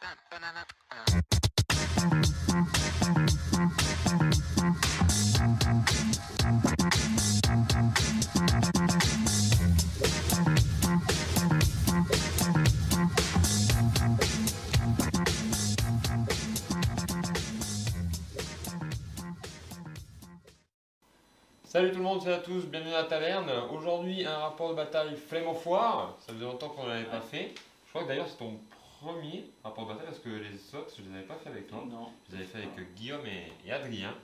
Salut tout le monde, salut à tous, bienvenue à la taverne. Aujourd'hui un rapport de bataille flemme au foire, ça faisait longtemps qu'on ne l'avait pas fait. Je crois que d'ailleurs c'est ton premier rapport de bataille parce que les autres je ne les avais pas fait avec toi. Non. Je les avais fait avec Guillaume et Adrien.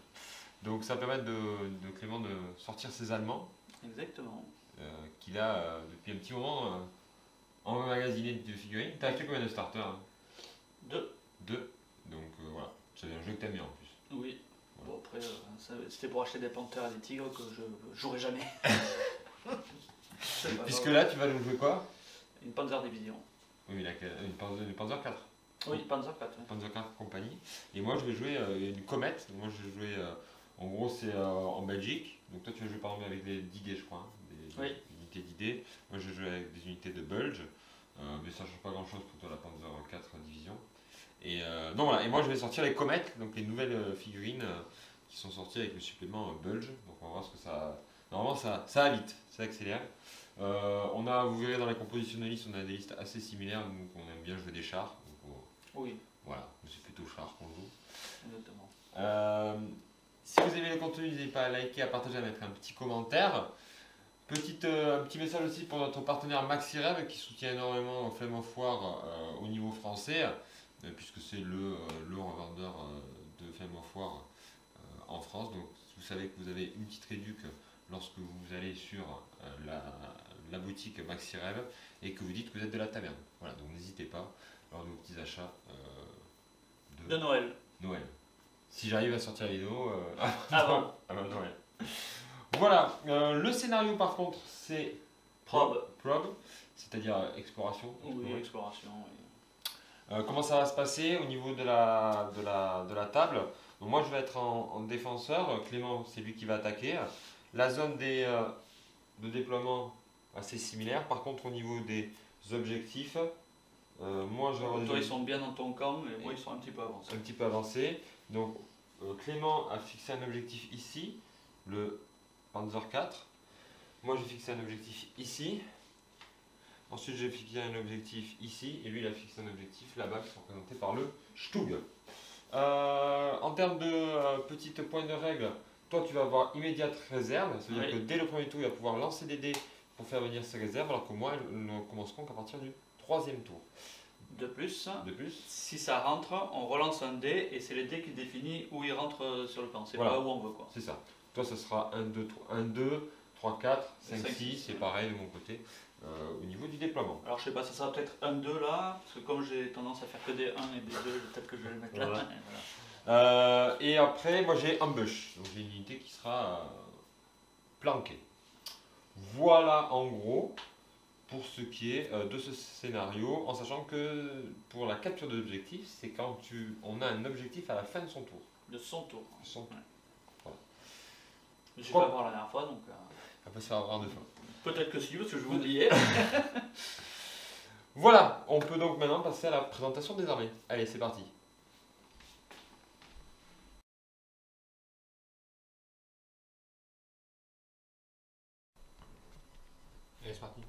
Donc ça permet de Clément de sortir ses Allemands. Exactement. Qu'il a depuis un petit moment emmagasiné de figurines. T'as acheté combien de starters? Deux. Deux. Donc voilà, c'est un jeu que t'aimes bien en plus. Oui. Bon après, c'était pour acheter des panthères et des tigres que je jouerai jamais. Puisque là tu vas nous jouer quoi? Une Panzer Division. Oui, laquelle? Une Panzer 4. Oui, Panzer 4. Oui. Panzer 4 compagnie. Et moi je vais jouer une comète. Moi je vais jouer, en gros c'est en Belgique. Donc toi tu vas jouer par exemple avec des d'idées je crois. Des unités d'idées. Moi je vais jouer avec des unités de Bulge. Mais ça ne change pas grand chose pour toi la Panzer 4 division. Et donc voilà, et moi je vais sortir les comètes, donc les nouvelles figurines qui sont sorties avec le supplément Bulge. Donc on va voir ce que ça. Normalement ça va vite, ça accélère. Vous verrez dans les compositions de listes, on a des listes assez similaires, donc on aime bien jouer des chars. Donc, oui. Voilà, c'est plutôt chars qu'on joue. Exactement. Si vous aimez le contenu, n'hésitez pas à liker, à partager, à mettre un petit commentaire. Un petit message aussi pour notre partenaire MaxiRev qui soutient énormément Flemme au Foire au niveau français, puisque c'est le revendeur de Flemme au Foire en France. Donc vous savez que vous avez une petite réduc lorsque vous allez sur la boutique MaxiRev et que vous dites que vous êtes de la taverne. Voilà, donc n'hésitez pas lors de vos petits achats de Noël. Noël. Si j'arrive à sortir la vidéo avant Noël. Voilà, le scénario par contre c'est Probe, c'est-à-dire exploration. Oui, exploration. Oui. Comment ça va se passer au niveau de la table? Donc moi je vais être en défenseur, Clément c'est lui qui va attaquer. La zone de déploiement assez similaire, par contre au niveau des objectifs, moi je vais avoir toi ils sont bien dans ton camp, mais moi ils sont un petit peu avancés. Un petit peu avancés. Donc Clément a fixé un objectif ici, le Panzer 4. Moi j'ai fixé un objectif ici. Ensuite j'ai fixé un objectif ici. Et lui il a fixé un objectif là-bas qui sont représentés par le Stug. En termes de petites points de règle, toi tu vas avoir immédiate réserve. C'est-à-dire que dès le premier tour il va pouvoir lancer des dés pour faire venir ses réserves. Alors que moi elles ne commenceront qu'à partir du troisième tour. De plus, si ça rentre, on relance un dé et c'est le dé qui définit où il rentre sur le camp. C'est pas où on veut quoi. C'est ça. Toi, ça sera 1, 2, 3, 4, 5, 6, c'est pareil de mon côté au niveau du déploiement. Alors je sais pas, ça sera peut-être 1, 2 là, parce que comme j'ai tendance à faire que des 1 et des 2, peut-être que je vais le mettre là. Voilà. Et après, moi j'ai ambush, donc j'ai une unité qui sera planquée. Voilà en gros pour ce qui est de ce scénario, en sachant que pour la capture de l'objectif, c'est quand on a un objectif à la fin de son tour. De son tour. Ouais. Voilà. Je ne suis pas voir la dernière fois, donc... On va se faire avoir deux fois. Peut-être que si, parce que je vais oublier. Voilà, on peut donc maintenant passer à la présentation des armées. Allez, c'est parti. Allez, c'est parti.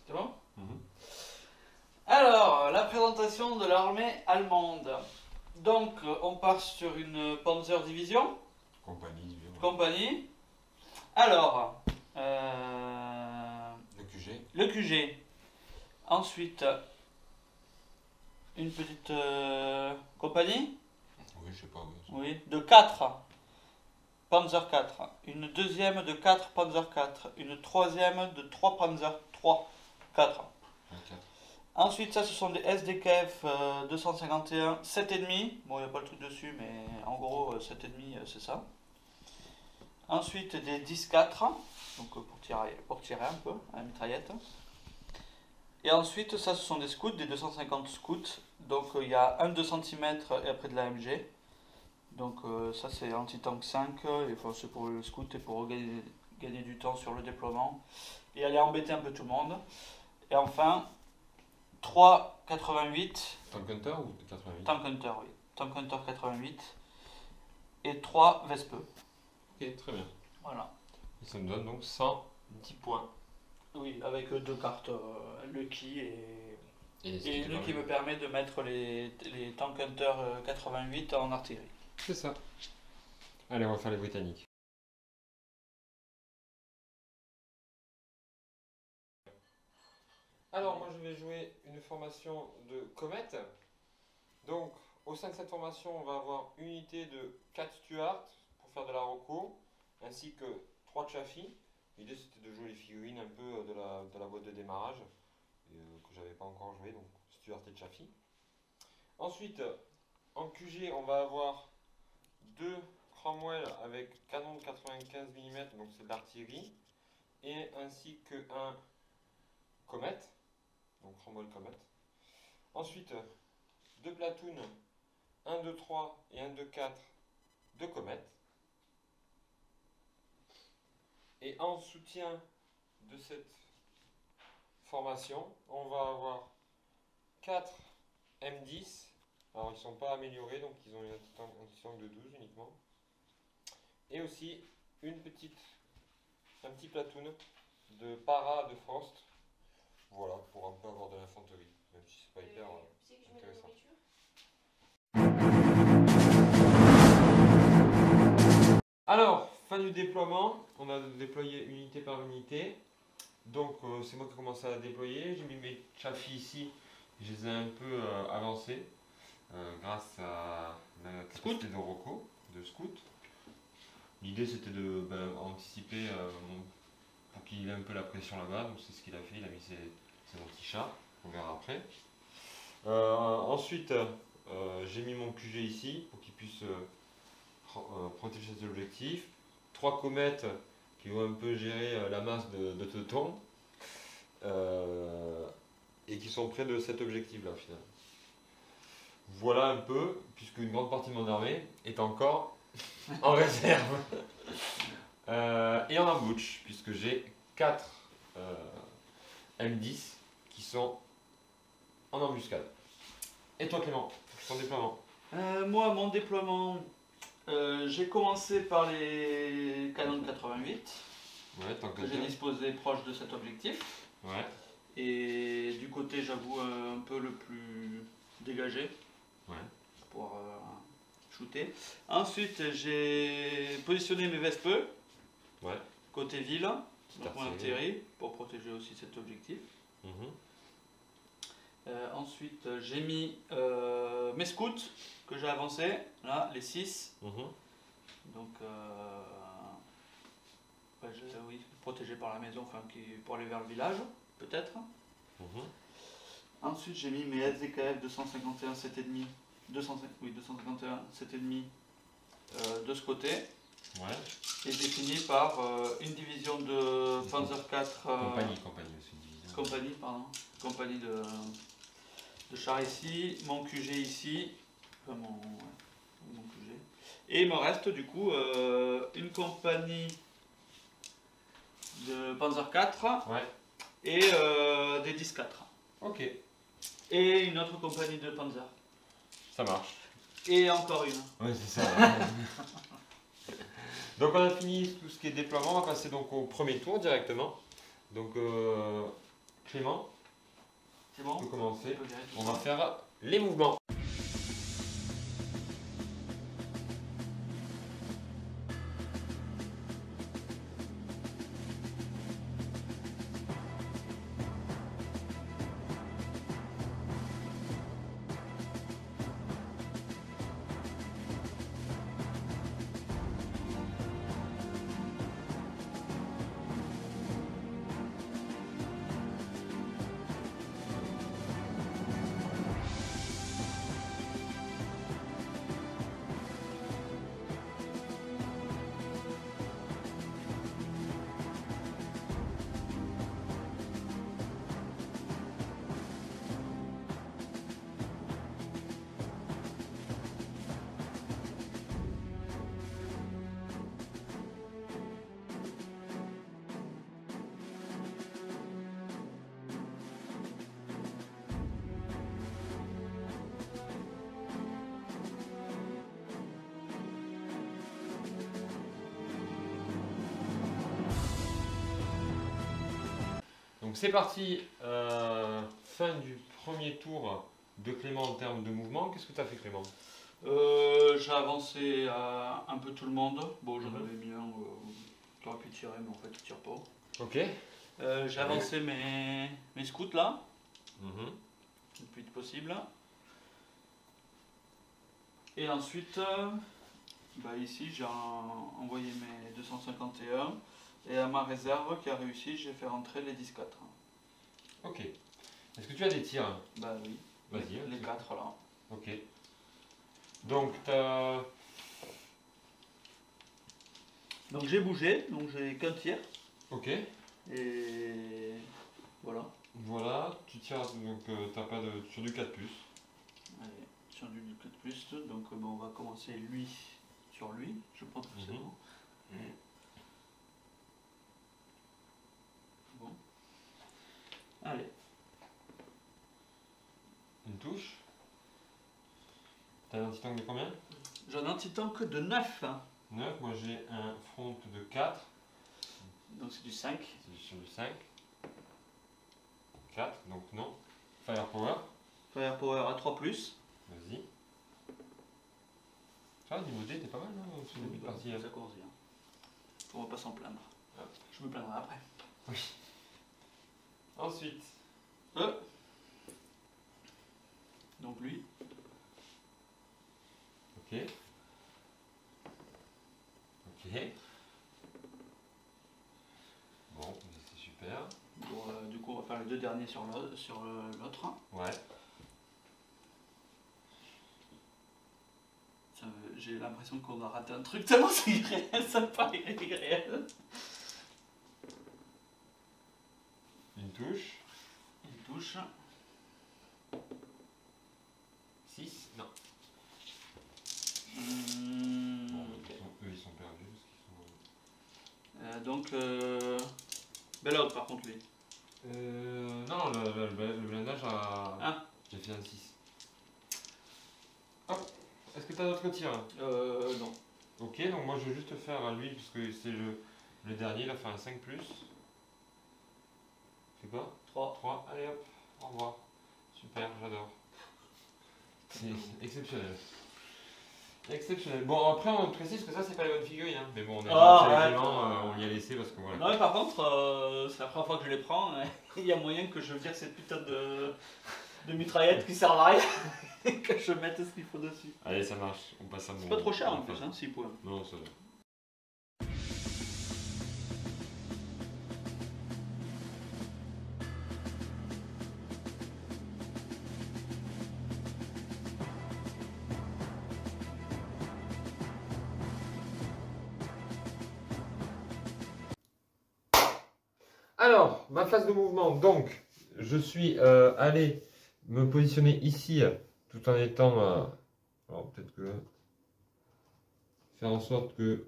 C'est bon? Alors, la présentation de l'armée allemande. Donc, on part sur une Panzer Division. Compagnie. Alors, le QG. Ensuite, une petite compagnie. Oui, je sais pas. Oui, de 4 Panzer 4. Une deuxième de 4 Panzer 4. Une troisième de 3 Panzer 3. 4. Ensuite, ça, ce sont des SDKF 251, 7,5. Bon, il n'y a pas le truc dessus, mais en gros, 7,5, c'est ça. Ensuite, des 10-4, donc pour tirer un peu, à la mitraillette. Et ensuite, ça, ce sont des scouts, des 250 scouts. Donc, il y a un 2 cm et après de l'AMG. Donc, ça, c'est anti-tank 5. C'est pour le scout et pour gagner du temps sur le déploiement. Et aller embêter un peu tout le monde. Et enfin, 3,88. Tank Hunter ou 88? Tank Hunter, oui. Tank Hunter 88. Et 3 Vespe. Ok, très bien. Voilà. Et ça nous donne donc 110 points. Oui, avec 2 cartes Lucky et une qui me permet de mettre les Tank Hunter 88 en artillerie. C'est ça. Allez, on va faire les Britanniques. Alors, moi je vais jouer une formation de Comet. Donc, au sein de cette formation, on va avoir une unité de 4 Stuart pour faire de la Rocco, ainsi que 3 Chaffee. L'idée c'était de jouer les figurines un peu de la boîte de démarrage, que j'avais pas encore joué, donc Stuart et Chaffee. Ensuite, en QG, on va avoir 2 Cromwell avec canon de 95 mm, donc c'est de l'artillerie, et ainsi que un Comet, donc Cromwell Comet. Ensuite, 2 platoons, 1, 2, 3 et 1, 2, 4 de Comet. Et en soutien de cette formation, on va avoir 4 M10. Alors ils ne sont pas améliorés, donc ils ont un petit angle de 12 uniquement. Et aussi un petit platoon de para de Frost. Voilà, pour un peu avoir de l'infanterie, même si c'est pas hyper intéressant. Alors, fin du déploiement, on a déployé unité par unité. Donc c'est moi qui ai commencé à déployer. J'ai mis mes Chaffee ici, je les ai un peu avancés grâce à la capacité de Rocco, de Scout. L'idée c'était de anticiper pour qu'il ait un peu la pression là-bas, donc c'est ce qu'il a fait, il a mis ses anti-chars, on verra après. Ensuite, j'ai mis mon QG ici pour qu'il puisse protéger ses objectifs. 3 comètes qui vont un peu gérer la masse de teutons et qui sont près de cet objectif là finalement. Voilà un peu, puisque une grande partie de mon armée est encore en réserve. Et en embouche, puisque j'ai 4 M10 qui sont en embuscade. Et toi Clément, ton déploiement? Moi, mon déploiement, j'ai commencé par les canons de 88. Ouais, tant que j'ai disposé proche de cet objectif. Ouais. Et du côté, j'avoue, un peu le plus dégagé. Ouais. Pour shooter. Ensuite, j'ai positionné mes Vespe. Ouais. Côté ville, donc mon artillerie, pour protéger aussi cet objectif. Ensuite, j'ai mis mes scouts que j'ai avancés, là, les 6. Donc, oui, protégés par la maison, enfin, pour aller vers le village, peut-être. Ensuite, j'ai mis mes SDKF 251 7,5, 251 7,5 de ce côté. Ouais. Et j'ai fini par une division de Panzer IV. Compagnie de chars ici, mon QG ici, enfin mon QG. Et il me reste du coup une compagnie de Panzer IV. Ouais. Et des 10-4. Ok. Et une autre compagnie de Panzer. Ça marche. Et encore une. Oui, c'est ça. Donc on a fini tout ce qui est déploiement, on va passer donc au premier tour directement. Donc Clément, c'est bon, on peut commencer. On va faire les mouvements. Donc c'est parti, fin du premier tour de Clément en termes de mouvement. Qu'est-ce que tu as fait, Clément? J'ai avancé un peu tout le monde. Bon, j'en avais mis un, tu aurais pu tirer, mais en fait, tu tires pas. Ok. J'ai avancé mes scouts là, Mhm. le plus vite possible. Et ensuite, ici, j'ai envoyé mes 251. Et à ma réserve qui a réussi, j'ai fait rentrer les 10-4. Ok. Est-ce que tu as des tirs? Bah oui. Vas-y. Les 4 là. Ok. Donc, t'as... Donc j'ai bougé, donc j'ai qu'un tir. Ok. Et voilà. Voilà, tu tires, donc t'as pas de... sur du 4+. Allez, sur du 4+, donc on va commencer lui sur lui, je pense que c'est bon. Bon. Allez. Une touche. T'as un anti-tank de combien? J'en ai un anti-tank de 9. 9, moi j'ai un front de 4. Donc c'est du 5. C'est sur du 5. 4, donc non. Firepower. Firepower à 3+. Vas-y. Ça, niveau D, t'es pas mal, hein, sur le début de partie. Ça commence bien. On va pas s'en plaindre. Je me plaindrai après. Oui. Ensuite. Donc lui. Ok. Ok. Bon, c'est super. Bon, du coup, on va faire les deux derniers sur l'autre. Ouais. J'ai l'impression qu'on a raté un truc tellement c'est irréel, ça me paraît irréel. Une touche. Une touche. 6. Non. Bon, okay. Eux, ils sont perdus. Donc, Belloc par contre, lui. Non, le blindage a... Ah. J'ai fait un 6. Hop. Est-ce que tu as d'autres tirs? Non. Ok, donc moi je vais juste faire lui, puisque c'est le dernier, il a fait un 5+. C'est quoi? 3. Allez hop, au revoir. Super, j'adore. C'est exceptionnel. Exceptionnel. Bon, après on précise que ça c'est pas les bonnes figurines, hein. Mais bon, on on l'y a laissé parce que voilà. Non, mais par contre, c'est la première fois que je les prends. Il y a moyen que je vire cette putain de mitraillette qui sert à rien et que je mette ce qu'il faut dessus. Allez, ça marche. On passe à mon... C'est pas trop cher en plus, hein, 6 points. Non, ça va. Alors, ma phase de mouvement, donc, je suis allé me positionner ici, tout en étant, alors peut-être que, faire en sorte que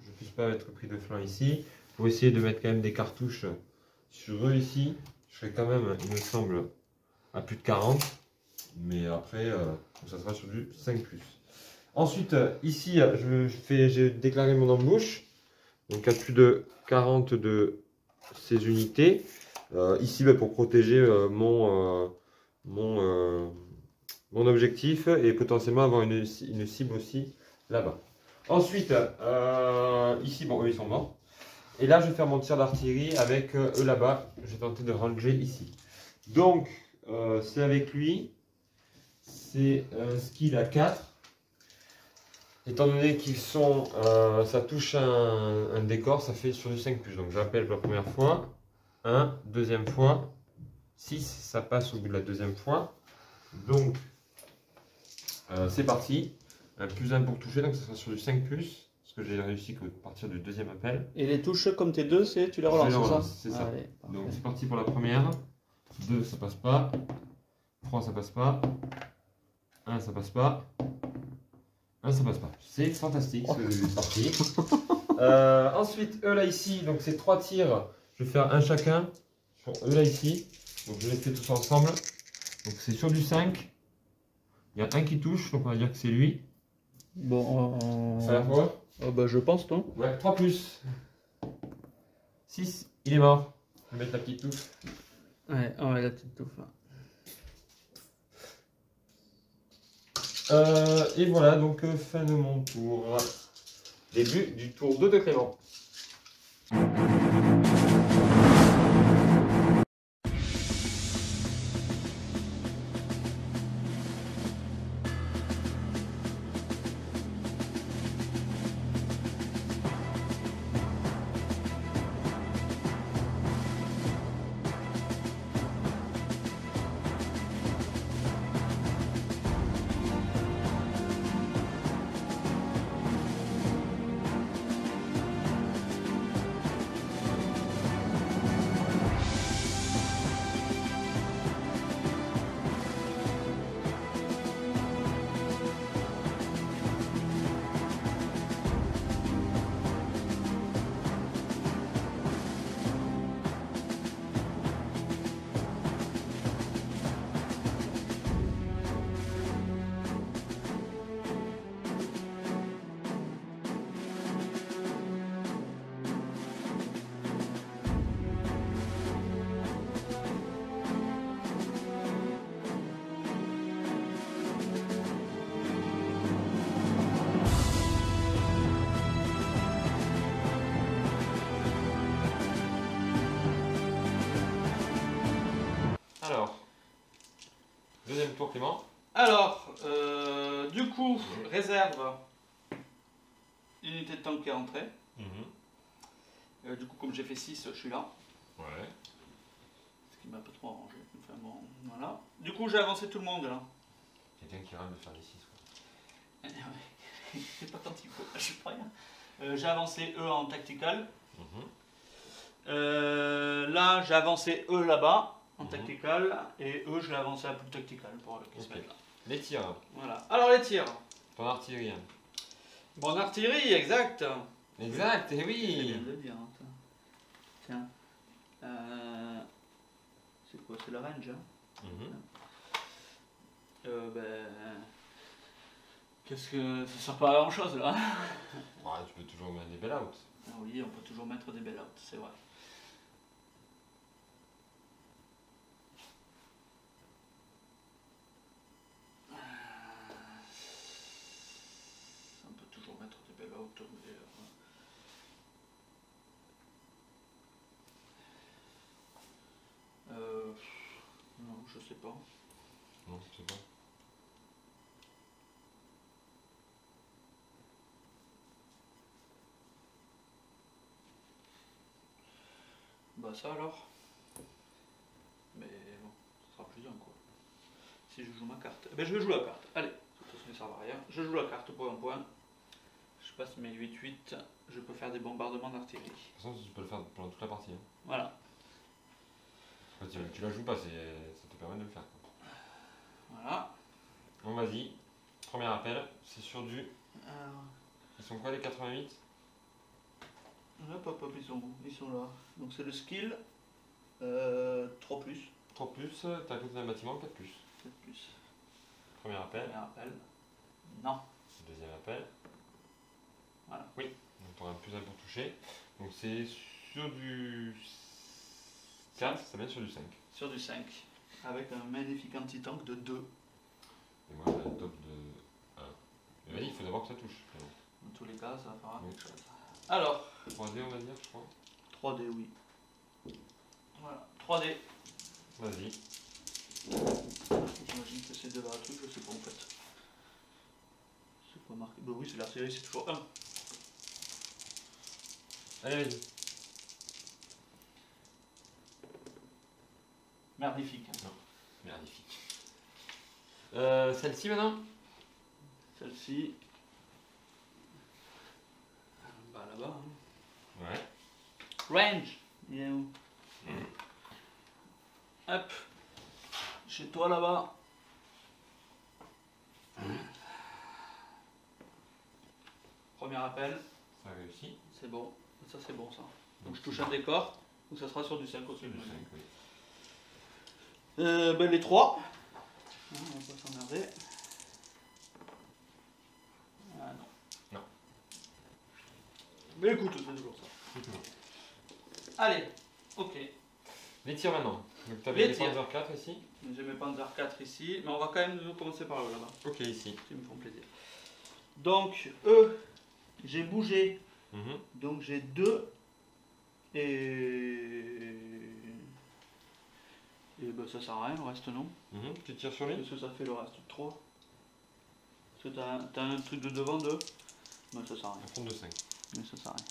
je ne puisse pas être pris de flanc ici, pour essayer de mettre quand même des cartouches sur eux ici. Je serai quand même, il me semble, à plus de 40, mais après, ça sera sur du 5+. Ensuite, ici, j'ai déclaré mon embouche, donc à plus de 40 de ces unités. Ici, pour protéger mon objectif et potentiellement avoir une cible aussi là-bas. Ensuite, ici, bon, eux ils sont morts. Et là, je vais faire mon tir d'artillerie avec eux là-bas. Je vais tenter de ranger ici. Donc, c'est avec lui. C'est un skill à 4. Étant donné qu'ils sont, ça touche un décor, ça fait sur du 5+. Donc j'appelle la première fois, 1, deuxième fois, 6, ça passe au bout de la deuxième fois. Donc c'est parti, un +1 pour toucher, donc ça sera sur du 5+, parce que j'ai réussi que à partir du deuxième appel. Et les touches comme tes deux, tu les relances, c'est ça? Allez, donc c'est parti pour la première, 2 ça passe pas, 3 ça passe pas, 1 ça passe pas. Ah, ça passe pas. C'est fantastique ce début de partie. Ensuite, eux là ici, donc c'est 3 tirs. Je vais faire un chacun sur eux là ici. Donc je les fais tous ensemble. Donc c'est sur du 5. Il y a un qui touche, donc on va dire que c'est lui. Bon, Ça va je pense, non? Ouais, 3+. 6, il est mort. Je vais mettre la petite touffe. Ouais, on va la petite touffe. Et voilà, donc fin de mon tour. Début du tour 2 de Clément. Alors, deuxième tour Clément. Alors, du coup, réserve. Unité de tank qui est rentrée. Du coup, comme j'ai fait 6, je suis là. Ouais. Ce qui m'a un peu trop arrangé. Enfin bon, voilà. Du coup, j'ai avancé tout le monde là. Quelqu'un qui rêve de faire des 6. C'est pas quand il faut, je sais pas rien. J'ai avancé E en tactical. Là, j'ai avancé E là-bas en tactical. Et E, je l'ai avancé à plus tactical pour le qui se mettent là. Les tirs. Voilà. Alors, les tirs. Ton artillerie. Bon, artillerie, exact. Exact, et C'est bien oui. de le dire. Hein, ça. Tiens. C'est quoi? C'est la range, hein? Ben. Qu'est-ce que. Ça sert pas à grand chose là. Ouais, tu peux toujours mettre des bailouts. Ah oui, on peut toujours mettre des bailouts, c'est vrai. On peut toujours mettre des bailouts, mais. Non, je sais pas. Non, je sais pas. Bah ça alors. Mais bon, ce sera plus un quoi. Si je joue ma carte. Eh ben je vais jouer la carte. Allez, de toute façon ça sert à rien. Je joue la carte pour un point. Je passe mes 8-8. Je peux faire des bombardements d'artillerie. De toute façon, tu peux le faire pendant toute la partie. Hein. Voilà. Quand tu la joues pas, ça te permet de le faire. Quoi. Voilà. Bon, vas-y. Premier appel, c'est sur du. Alors, Ils sont quoi les 88? hop, hop, hop, ils sont là. Donc c'est le skill. 3 plus. 3 plus, t'as côté d'un bâtiment, 4 plus. 7 plus. Premier appel. Premier appel. Non. Deuxième appel. Voilà. Oui, donc tu auras un plus 1 pour toucher. Donc c'est sur du 4, ça vient sur du 5. Sur du 5. Avec un magnifique anti-tank de 2. Et moi j'ai un top de 1. Mais vas-y, il faut d'abord que ça touche. Dans tous les cas, ça fera Oui. quelque chose. Alors. 3D on va dire, je crois. 3D, oui. Voilà. 3D. Vas-y. J'imagine que c'est de la truc, je sais pas en fait. C'est pas marqué. Bah oui, c'est l'artillerie, c'est toujours 1. Allez, vas-y. Magnifique. Non, magnifique. Celle-ci maintenant. Celle-ci. Bah là-bas. Hein. Ouais. Range. Il est où? Hop. Chez toi là-bas. Premier appel. Ça réussit. C'est bon. Ça c'est bon ça. Donc je touche un décor. Donc ça sera sur du 5 aussi. Sur du 5, oui. Ben les 3. On va pas s'emmerder. Ah non. Non. Mais écoute, c'est toujours ça. C'est tout. Allez, ok. Les tirs maintenant. Donc tu avais les tirs. Panzer 4 ici. J'ai mes Panzer 4 ici, mais on va quand même commencer par eux là-bas. Ok, ici. Qui me font plaisir. Donc, eux, j'ai bougé. Mhm. Donc j'ai 2 et ben, ça sert à rien, le reste non. Mhm. Tu tires sur lui. Qu'est-ce que ça fait le reste? 3. Parce que t'as un truc de devant 2. Non, ça sert à rien. Un front de 5. Mais ça sert à rien.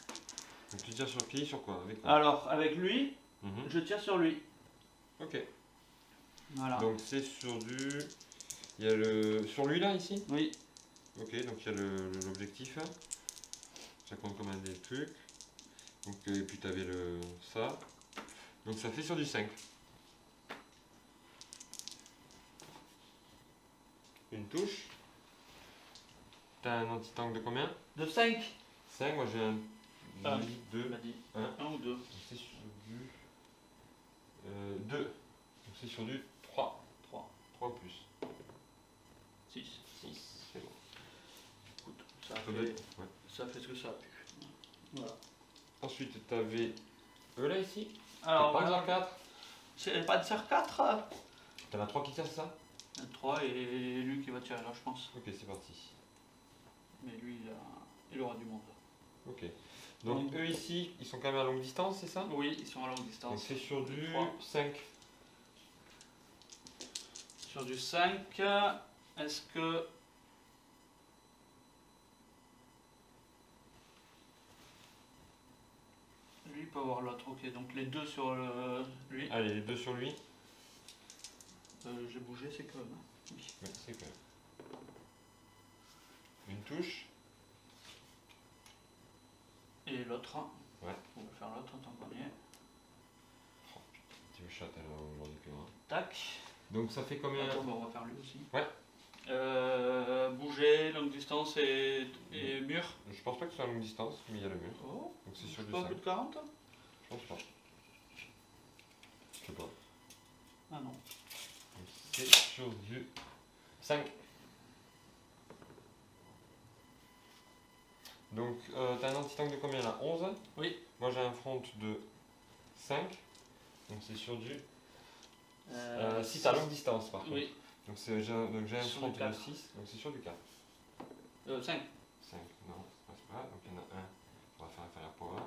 Donc tu tires sur qui? Sur quoi? Avec quoi? Alors, avec lui, Mhm. je tire sur lui. Ok. Voilà. Donc c'est sur du... Il y a le... Sur lui là, ici? Oui. Ok, donc il y a l'objectif. Ça compte comme un des trucs. Donc, et puis tu avais le... ça. Donc ça fait sur du 5. Une touche. T'as un anti-tank de combien? De 5. 5, moi j'ai un... Un. 2. m'a dit. Un. 1 ou 2. Donc c'est sur du... 2. Donc c'est sur du 3. 3. 3 plus. 6. 6. C'est bon. Écoute, ça Ouais. fait ce que ça a pu. Voilà. Ensuite, tu avais eux là ici. Alors, Panzer voilà. 4. C'est pas de Panzer 4. T'en as 3 qui tirent, c'est ça? 3 et lui qui va tirer là, je pense. Ok, c'est parti. Mais lui, il aura du monde. Ok. Donc eux ici, ils sont quand même à longue distance, c'est ça? Oui, ils sont à longue Donc distance. c'est sur du 3. 5. Sur du 5, est-ce que... Lui peut avoir l'autre, ok. Donc les 2 sur lui. Allez, les 2 sur lui. J'ai bougé, c'est que... Oui. Ouais, c'est clair. Une touche. Et l'autre. Ouais. On va faire l'autre tant qu'on y est. Tu me chattes alors aujourd'hui que moi. Tac. Donc ça fait combien? Attends, on va faire lui aussi. Ouais. Bouger, longue distance et mur. Je pense pas que ce soit à longue distance, mais il y a le mur. Oh, Donc c'est sur du pas 5. plus de 40? Je pense pas. Je sais pas. Ah non. Donc c'est sur du 5. Donc t'as un anti-tank de combien là? 11? Oui. Moi j'ai un front de 5. Donc c'est sur du... si t'as longue distance par contre. Oui. Donc j'ai un Sur front du de 4. 6, donc c'est sur du 4. 5. 5, non, c'est pas. Donc il y en a un, on va faire un firepower.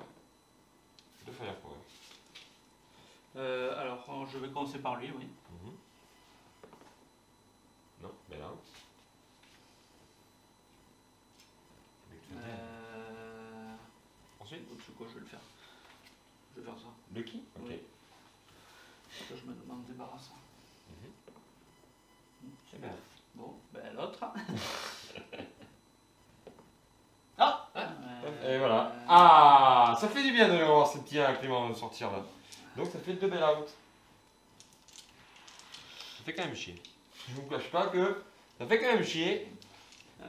2 firepower. Alors, je vais commencer par lui, oui. Non, mais là. Ensuite, C'est quoi, je vais le faire. Je vais faire ça. le qui? Ok. Oui. Ça, je m'en débarrasse. C'est bien. Bon, ben l'autre. Ah Et voilà. Ah, ça fait du bien de voir ces petits incléments sortir là. Donc ça fait 2 belles out. Ça fait quand même chier. Je vous cache pas que ça fait quand même chier.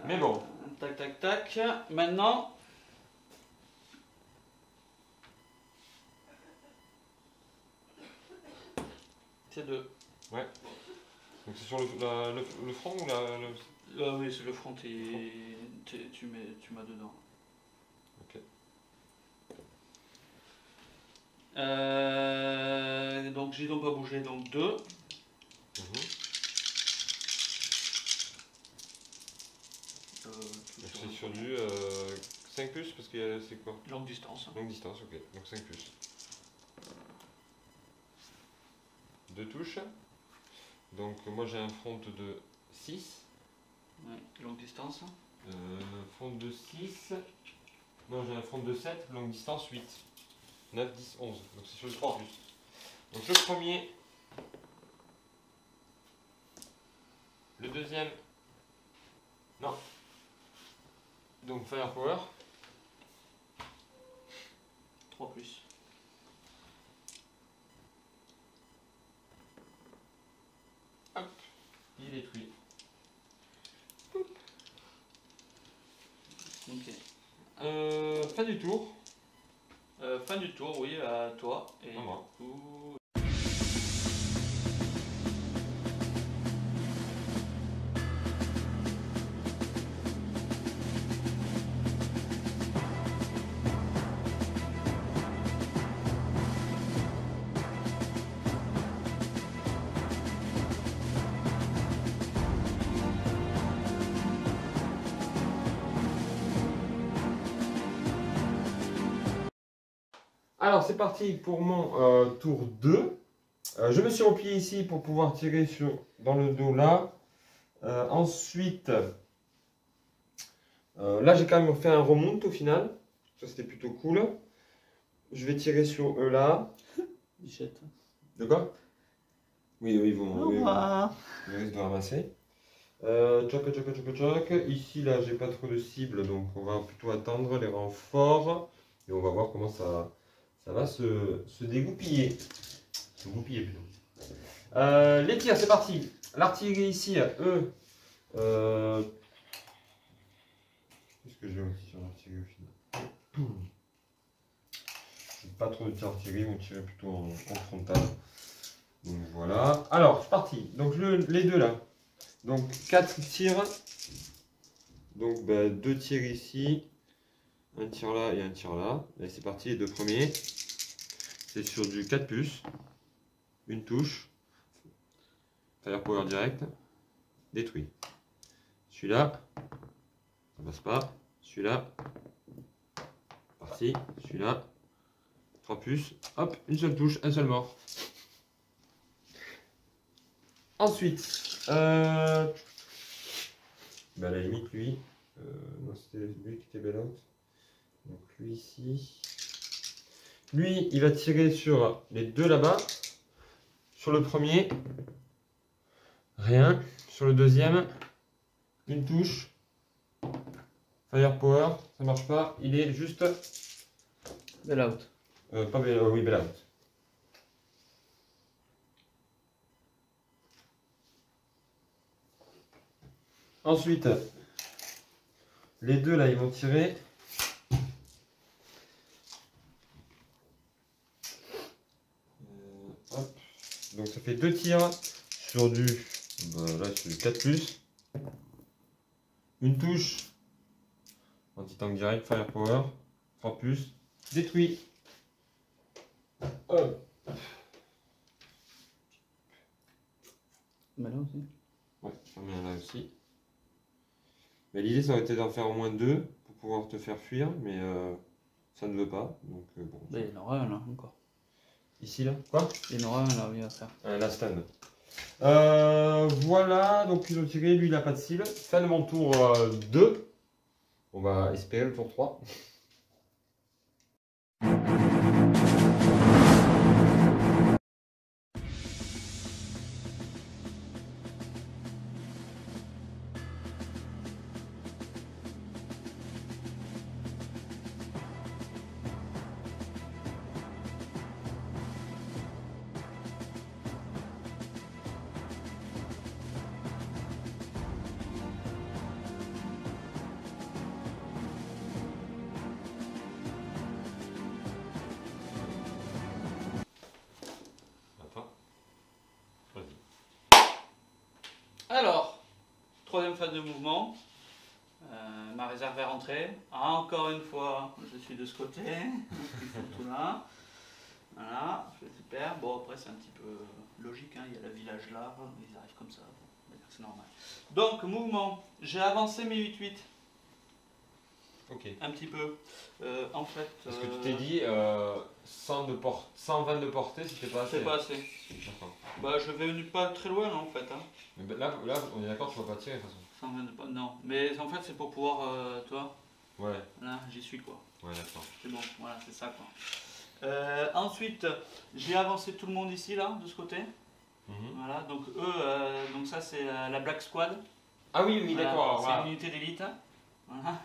Mais bon. Tac, tac, tac. Maintenant. C'est 2. Ouais. Donc c'est sur le front ou Oui, c'est le front et tu m'as dedans. Ok. Donc j'ai donc pas bougé, donc 2. Donc c'est sur du 5 plus parce que c'est quoi? Longue distance. Longue distance, ok. Donc 5 plus. 2 touches. Donc moi j'ai un front de 6. Ouais, longue distance. Front de 6. Non, j'ai un front de 7, longue distance 8. 9, 10, 11. Donc c'est sur le 3 plus. Donc le premier. Le deuxième. Non. Donc firepower. 3 plus. Hop. Il est détruit. Ok. Fin du tour. Fin du tour, oui, à toi. Et À moi. du coup, Alors, c'est parti pour mon tour 2. Je me suis replié ici pour pouvoir tirer dans le dos là. Ensuite, là, j'ai quand même fait un remonte au final. Ça, c'était plutôt cool. Je vais tirer sur eux là. Bichette. De quoi? Oui, ils vont. Ils risquent de ramasser. Tchoc, tchoc, tchoc, tchoc. Ici, là, j'ai pas trop de cibles, donc on va plutôt attendre les renforts. Et on va voir comment ça va se dégoupiller. Se goupiller plutôt. Les tirs, c'est parti. L'artillerie ici, eux. Qu'est-ce que j'ai aussi sur l'artillerie au final? Pas trop de tir d'artillerie, on tirait plutôt en frontal. Donc voilà. Alors, c'est parti. Donc les deux là. Donc 4 tirs. Donc 2 tirs ici. Un tir là et un tir là. Allez, c'est parti, les deux premiers. C'est sur du 4+. Une touche. Firepower direct. Détruit. Celui-là. Ça passe pas. Celui-là. Parti. Celui-là. 3+. Hop, une seule touche, un seul mort. Ensuite, à la limite, lui, non, c'était lui qui était bailout. Donc lui ici. Lui, il va tirer sur les deux là-bas. Sur le premier, rien. Sur le deuxième, une touche. Firepower, ça marche pas. Il est juste. Bailout. Pas bailout, oui, bailout. Ensuite, les deux là, ils vont tirer. Hop. Donc ça fait 2 tirs sur du, là, sur du 4+. Une touche. Anti-tank direct, firepower. 3+. Détruit. Hop. Bah là aussi. Ouais, j'en mets un là aussi. Mais l'idée, ça aurait été d'en faire au moins 2 pour pouvoir te faire fuir, mais ça ne veut pas. Donc bon. Bah, il y en aura un là encore. Ici, là? Quoi? Il y en aura un là, oui, à faire. La stand. Voilà, donc ils ont tiré, lui il n'a pas de cible. Fin de mon tour 2. On va espérer le tour 3. Alors, troisième phase de mouvement. Ma réserve est rentrée. Encore une fois, je suis de ce côté. Ils sont tout là. Voilà, c'est super. Bon, après, c'est un petit peu logique. Hein. Il y a le village là. Ils arrivent comme ça. On va dire que c'est normal. Donc, mouvement. J'ai avancé mes 8-8. Ok. Un petit peu. En fait. Parce que tu t'es dit 120 de portée, c'était pas assez. C'est pas assez. D'accord. Bah, je vais pas très loin en fait. Hein. Mais là, on est d'accord, tu vas pas tirer de toute façon. 120 de portée. Non, mais en fait, c'est pour pouvoir. Toi. Ouais. Là, j'y suis quoi. Ouais, d'accord. C'est bon, voilà, c'est ça quoi. Ensuite, j'ai avancé tout le monde ici, là, de ce côté. Voilà, donc eux, donc ça c'est la Black Squad. Ah oui, oui, Voilà, d'accord. c'est Voilà. une unité d'élite. Voilà.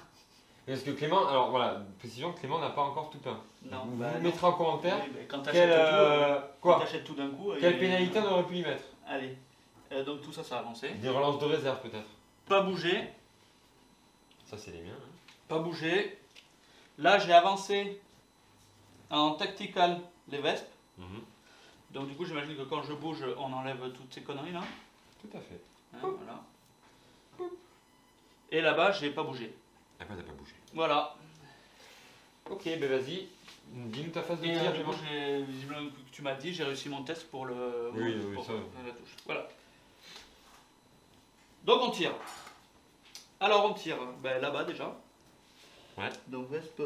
Parce que Clément, alors voilà, précision, Clément n'a pas encore tout peint. Non, Vous bah, me non. mettrez en commentaire Oui, quand t'achètes quoi tout d'un coup. Quelle pénalité on aurait pu y mettre? Allez, donc tout ça, ça a avancé. Des relances de réserve peut-être. Pas bouger. Ça c'est les miens. Hein. Pas bouger. Là, j'ai avancé en tactical les Vespes. Donc du coup, j'imagine que quand je bouge, on enlève toutes ces conneries là. Tout à fait. Hein, voilà. Et là-bas, j'ai pas bougé. Après, t'as pas bougé. Voilà. Ok, ben vas-y. Dis-nous ta phase de Et tir. du coup, visiblement, que tu m'as dit, j'ai réussi mon test pour le. Oui, pour ça. la touche. Voilà. Donc on tire. Alors on tire là-bas déjà. Ouais. Donc Vespe.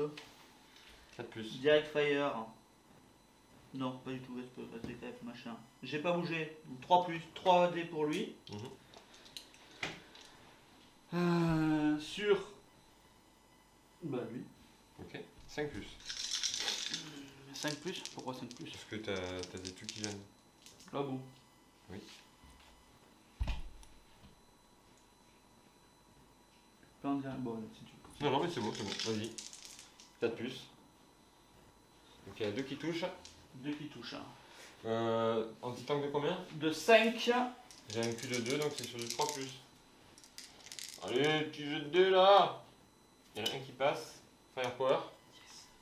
4+. Direct fire. Non, pas du tout, SDKF machin. J'ai pas bougé. 3 plus, 3 dés pour lui. Sur. Bah lui. Ok, 5 plus. 5 plus? Pourquoi 5 plus? Parce que t'as des trucs qui viennent. Ah bon? Oui. Bon, si tu veux. Non, mais c'est bon, vas-y. 4 plus. Donc il y a 2 qui touchent. 2 qui touchent. Anti-tank de combien? De 5. J'ai un Q de 2, donc c'est sur du 3 plus. Allez, petit jeu de 2 là. Il y en a un qui passe. Firepower.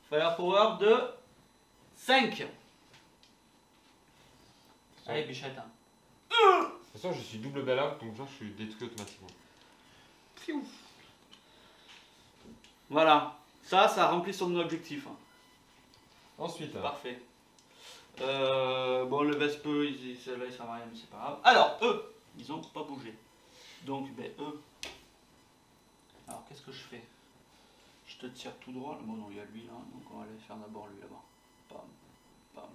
Firepower de 5. Allez, bichette. De toute façon, je suis double bell out, donc genre je suis détruit automatiquement. Fiou. Voilà. Ça remplit son objectif. Ensuite. Parfait. Bon, le Vespeux, celle-là, il sert à rien, mais c'est pas grave. Alors, eux, ils ont pas bougé. Donc, ben, eux. Alors, qu'est-ce que je fais? Je te tire tout droit. Bon, non, il y a lui là. Donc, on va aller faire d'abord lui là-bas. Pam, pam.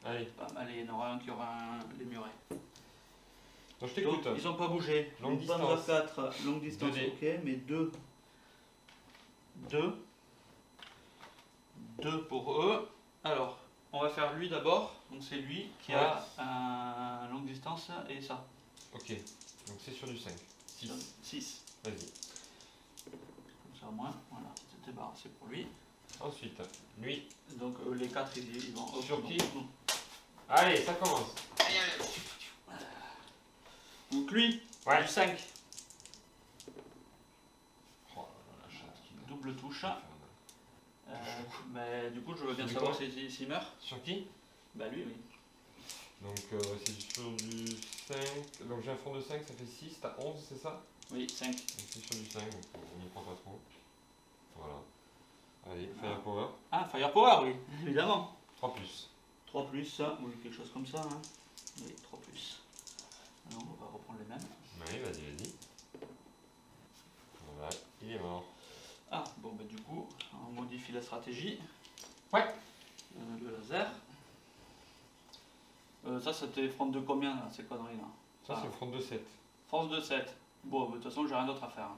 Allez. Pam. Allez, il y en aura un qui aura les murets. Donc, je t'écoute. Ils ont pas bougé. Longue distance. distance. 4, longue distance, 2D. ok, mais 2. 2 pour eux. Alors, on va faire lui d'abord. Donc c'est lui qui a un longue distance et ça. Ok, donc c'est sur du 5. 6. Vas-y. Comme ça au moins, voilà, c'était débarrassé pour lui. Ensuite, lui. Donc les 4 ils vont Sur qui? non. Allez, ça commence. Donc lui, Ouais. du 5. Oh là là, la chatte qui Double touche. Mais du coup je veux bien savoir s'il meurt. Sur qui? Bah lui, oui. Donc c'est sur du 5. Donc j'ai un fond de 5, ça fait 6. T'as 11, c'est ça? Oui, 5. Donc c'est sur du 5, donc on n'y prend pas trop. Voilà. Allez, Firepower. Ah, Firepower, oui, évidemment. 3 plus. 3 plus, ou quelque chose comme ça. Hein. Oui, 3 plus. Alors on va reprendre les mêmes. Oui, vas-y. Voilà, il est mort. Ah, bon, bah du coup, on modifie la stratégie. Ouais. Le laser. Ça, c'était front de combien, là, ces conneries là? Ça, c'est le front de 7. France de 7. Bon, de toute façon, j'ai rien d'autre à faire.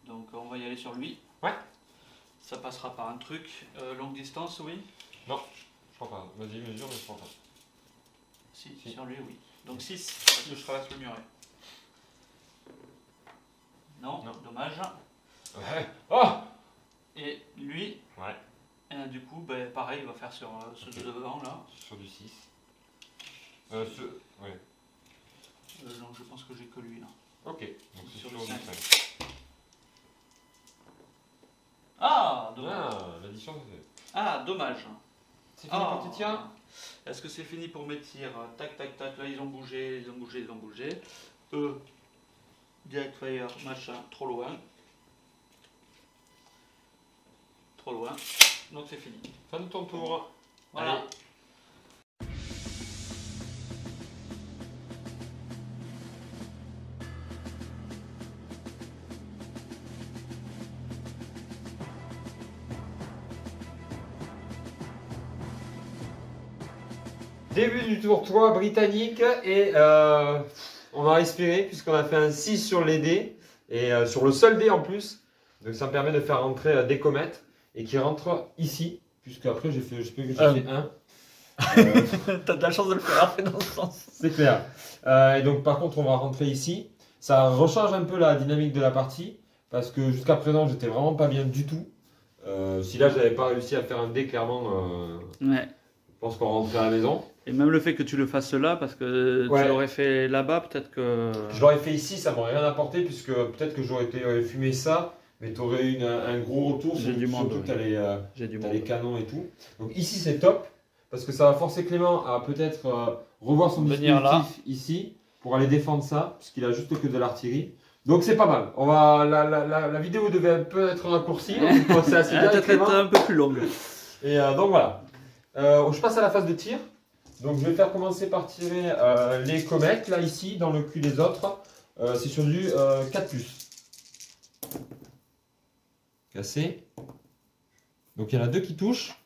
Donc, on va y aller sur lui. Ouais. Ça passera par un truc. Longue distance, oui? Non, je crois pas. Vas-y, mesure, mais je crois pas. Si, sur lui, oui. Donc 6, parce que je traverse le muret. Non, dommage. Ouais. Oh! Et lui, Ouais. du coup, ben, pareil, il va faire sur ce devant là. Sur du 6. Ouais. Non, je pense que j'ai que lui là. Ok, donc c'est sur le du 5. 5. Ah, dommage. Ah, l'addition c'est fait. Ah, dommage. C'est fini pour tes tirs? Est-ce que c'est fini pour mes tirs? Tac, tac, tac, là ils ont bougé. Eux, direct fire, machin, trop loin. Donc c'est fini. Fin de ton tour. Voilà. Allez. Début du tour 3 britannique et on va respirer puisqu'on a fait un 6 sur les dés et sur le seul dé en plus. Donc ça me permet de faire rentrer des comètes et qui rentrent ici puisque après j'ai fait, je sais pas que j'ai fait 1. T'as de la chance de le faire dans ce sens. C'est clair. Et donc par contre on va rentrer ici. Ça rechange un peu la dynamique de la partie parce que jusqu'à présent j'étais vraiment pas bien du tout. Si là j'avais pas réussi à faire un dé clairement, Ouais. je pense qu'on rentrait à la maison. Et même le fait que tu le fasses là, parce que tu l'aurais fait là-bas, peut-être que... Je l'aurais fait ici, ça m'aurait rien apporté, puisque peut-être que j'aurais fumé ça, mais tu aurais eu un gros retour, J'ai du monde, surtout que tu as les canons et tout. Donc ici c'est top, parce que ça va forcer Clément à peut-être revoir son dispositif ici, pour aller défendre ça, puisqu'il a juste que de l'artillerie. Donc c'est pas mal. On va, la vidéo devait un peu être raccourcie, donc c'est assez bien. Peut-être être un peu plus longue. Et donc voilà. Je passe à la phase de tir. Donc je vais faire commencer par tirer les comètes, là ici, dans le cul des autres. C'est sur du 4+. Cassé. Donc il y en a 2 qui touchent.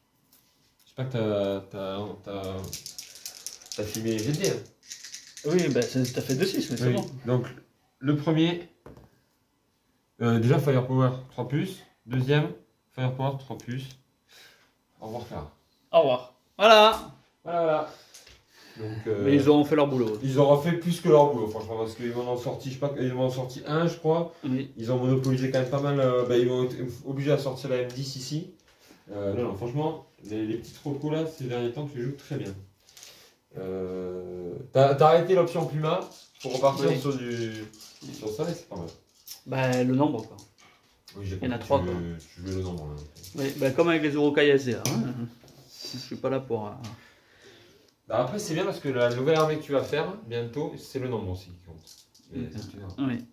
J'espère que t'as filmé les GD. Hein. Oui, bah, t'as fait 2-6, mais c'est bon. Donc, le premier, déjà Firepower 3+. Deuxième, Firepower 3+. Au revoir, frère. Au revoir. Voilà. Voilà. Donc, mais ils auront fait leur boulot. Ils auront fait plus que leur boulot, franchement, parce qu'ils m'en ont sorti, je sais pas, ils m'en ont sorti un, je crois. Oui. Ils ont monopolisé quand même pas mal. Ils vont être obligés à sortir la M10 ici. Non, franchement, les petites recos là, ces derniers temps, tu les joues très bien. T'as arrêté l'option Puma pour repartir sur ça, c'est pas mal. Bah, le nombre, quoi. Oui, j'ai Il y en a 3, quoi. Tu veux le nombre, là. Oui, bah, comme avec les Eurokai SD, hein. Je suis pas là pour. Bah après, c'est bien parce que la nouvelle armée que tu vas faire bientôt, c'est le nombre aussi qui compte. Oui.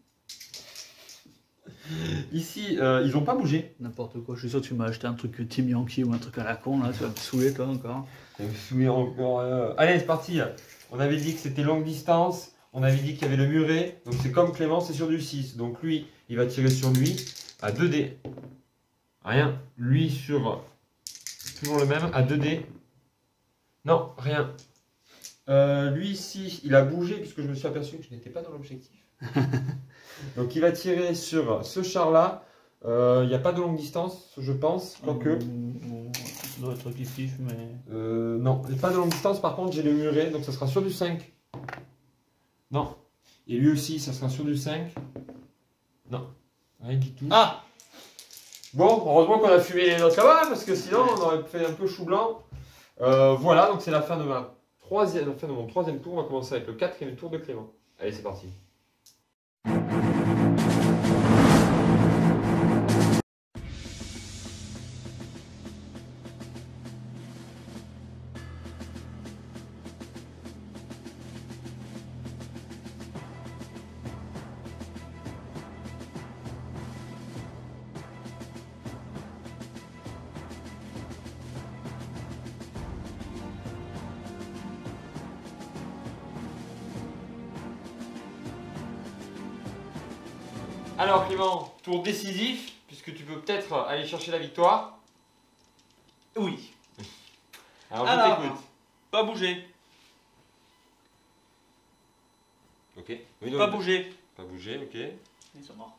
Ici, ils ont pas bougé. N'importe quoi, je suis sûr que tu m'as acheté un truc Team Yankee ou un truc à la con, là, tu vas me saouler, toi, encore. Tu vas me saouler encore. Allez, c'est parti. On avait dit que c'était longue distance, on avait dit qu'il y avait le muret, donc c'est comme Clément, c'est sur du 6. Donc lui, il va tirer sur lui à 2D. Rien. Lui sur. Toujours le même, à 2D. Non, rien. Lui ici, il a bougé puisque je me suis aperçu que je n'étais pas dans l'objectif. Donc il va tirer sur ce char-là. Il n'y a pas de longue distance, je pense, quoique. Ça doit être kiff, mais. Non, il n'y a pas de longue distance, par contre j'ai le muret, donc ça sera sur du 5. Non. Et lui aussi, ça sera sur du 5. Non, rien du tout. Ah! Bon, heureusement qu'on a fumé les autres là-bas, parce que sinon on aurait fait un peu chou blanc. Voilà, donc c'est la fin de mon troisième tour. On va commencer avec le quatrième tour de Clément. Allez, c'est parti. Alors Clément, tour décisif, puisque tu peux peut-être aller chercher la victoire. Oui. Alors je t'écoute. Pas bouger. Ok. Oui, Pas bouger. Pas bouger, ok. Ils sont morts.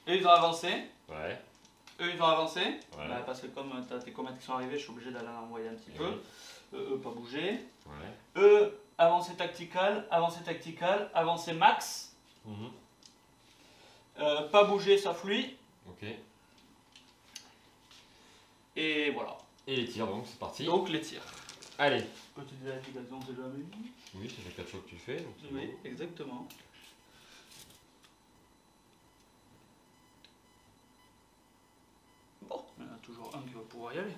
Eux, ils ont avancé. Ouais. Eux, ils ont avancé. Ouais. Bah, parce que comme tu as tes comètes qui sont arrivés, je suis obligé d'aller en envoyer un petit peu. Oui. Eux, pas bouger. Ouais. Eux, avancée tactical, avancée max. Pas bouger, sauf lui. Ok. Et voilà. Et les tirs, donc c'est parti. Donc les tirs. Allez. Petite vérification, c'est jamais. Oui, ça fait 4 fois que tu le fais. Donc Oui, bon. exactement. Bon, il y en a toujours un qui va pouvoir y aller.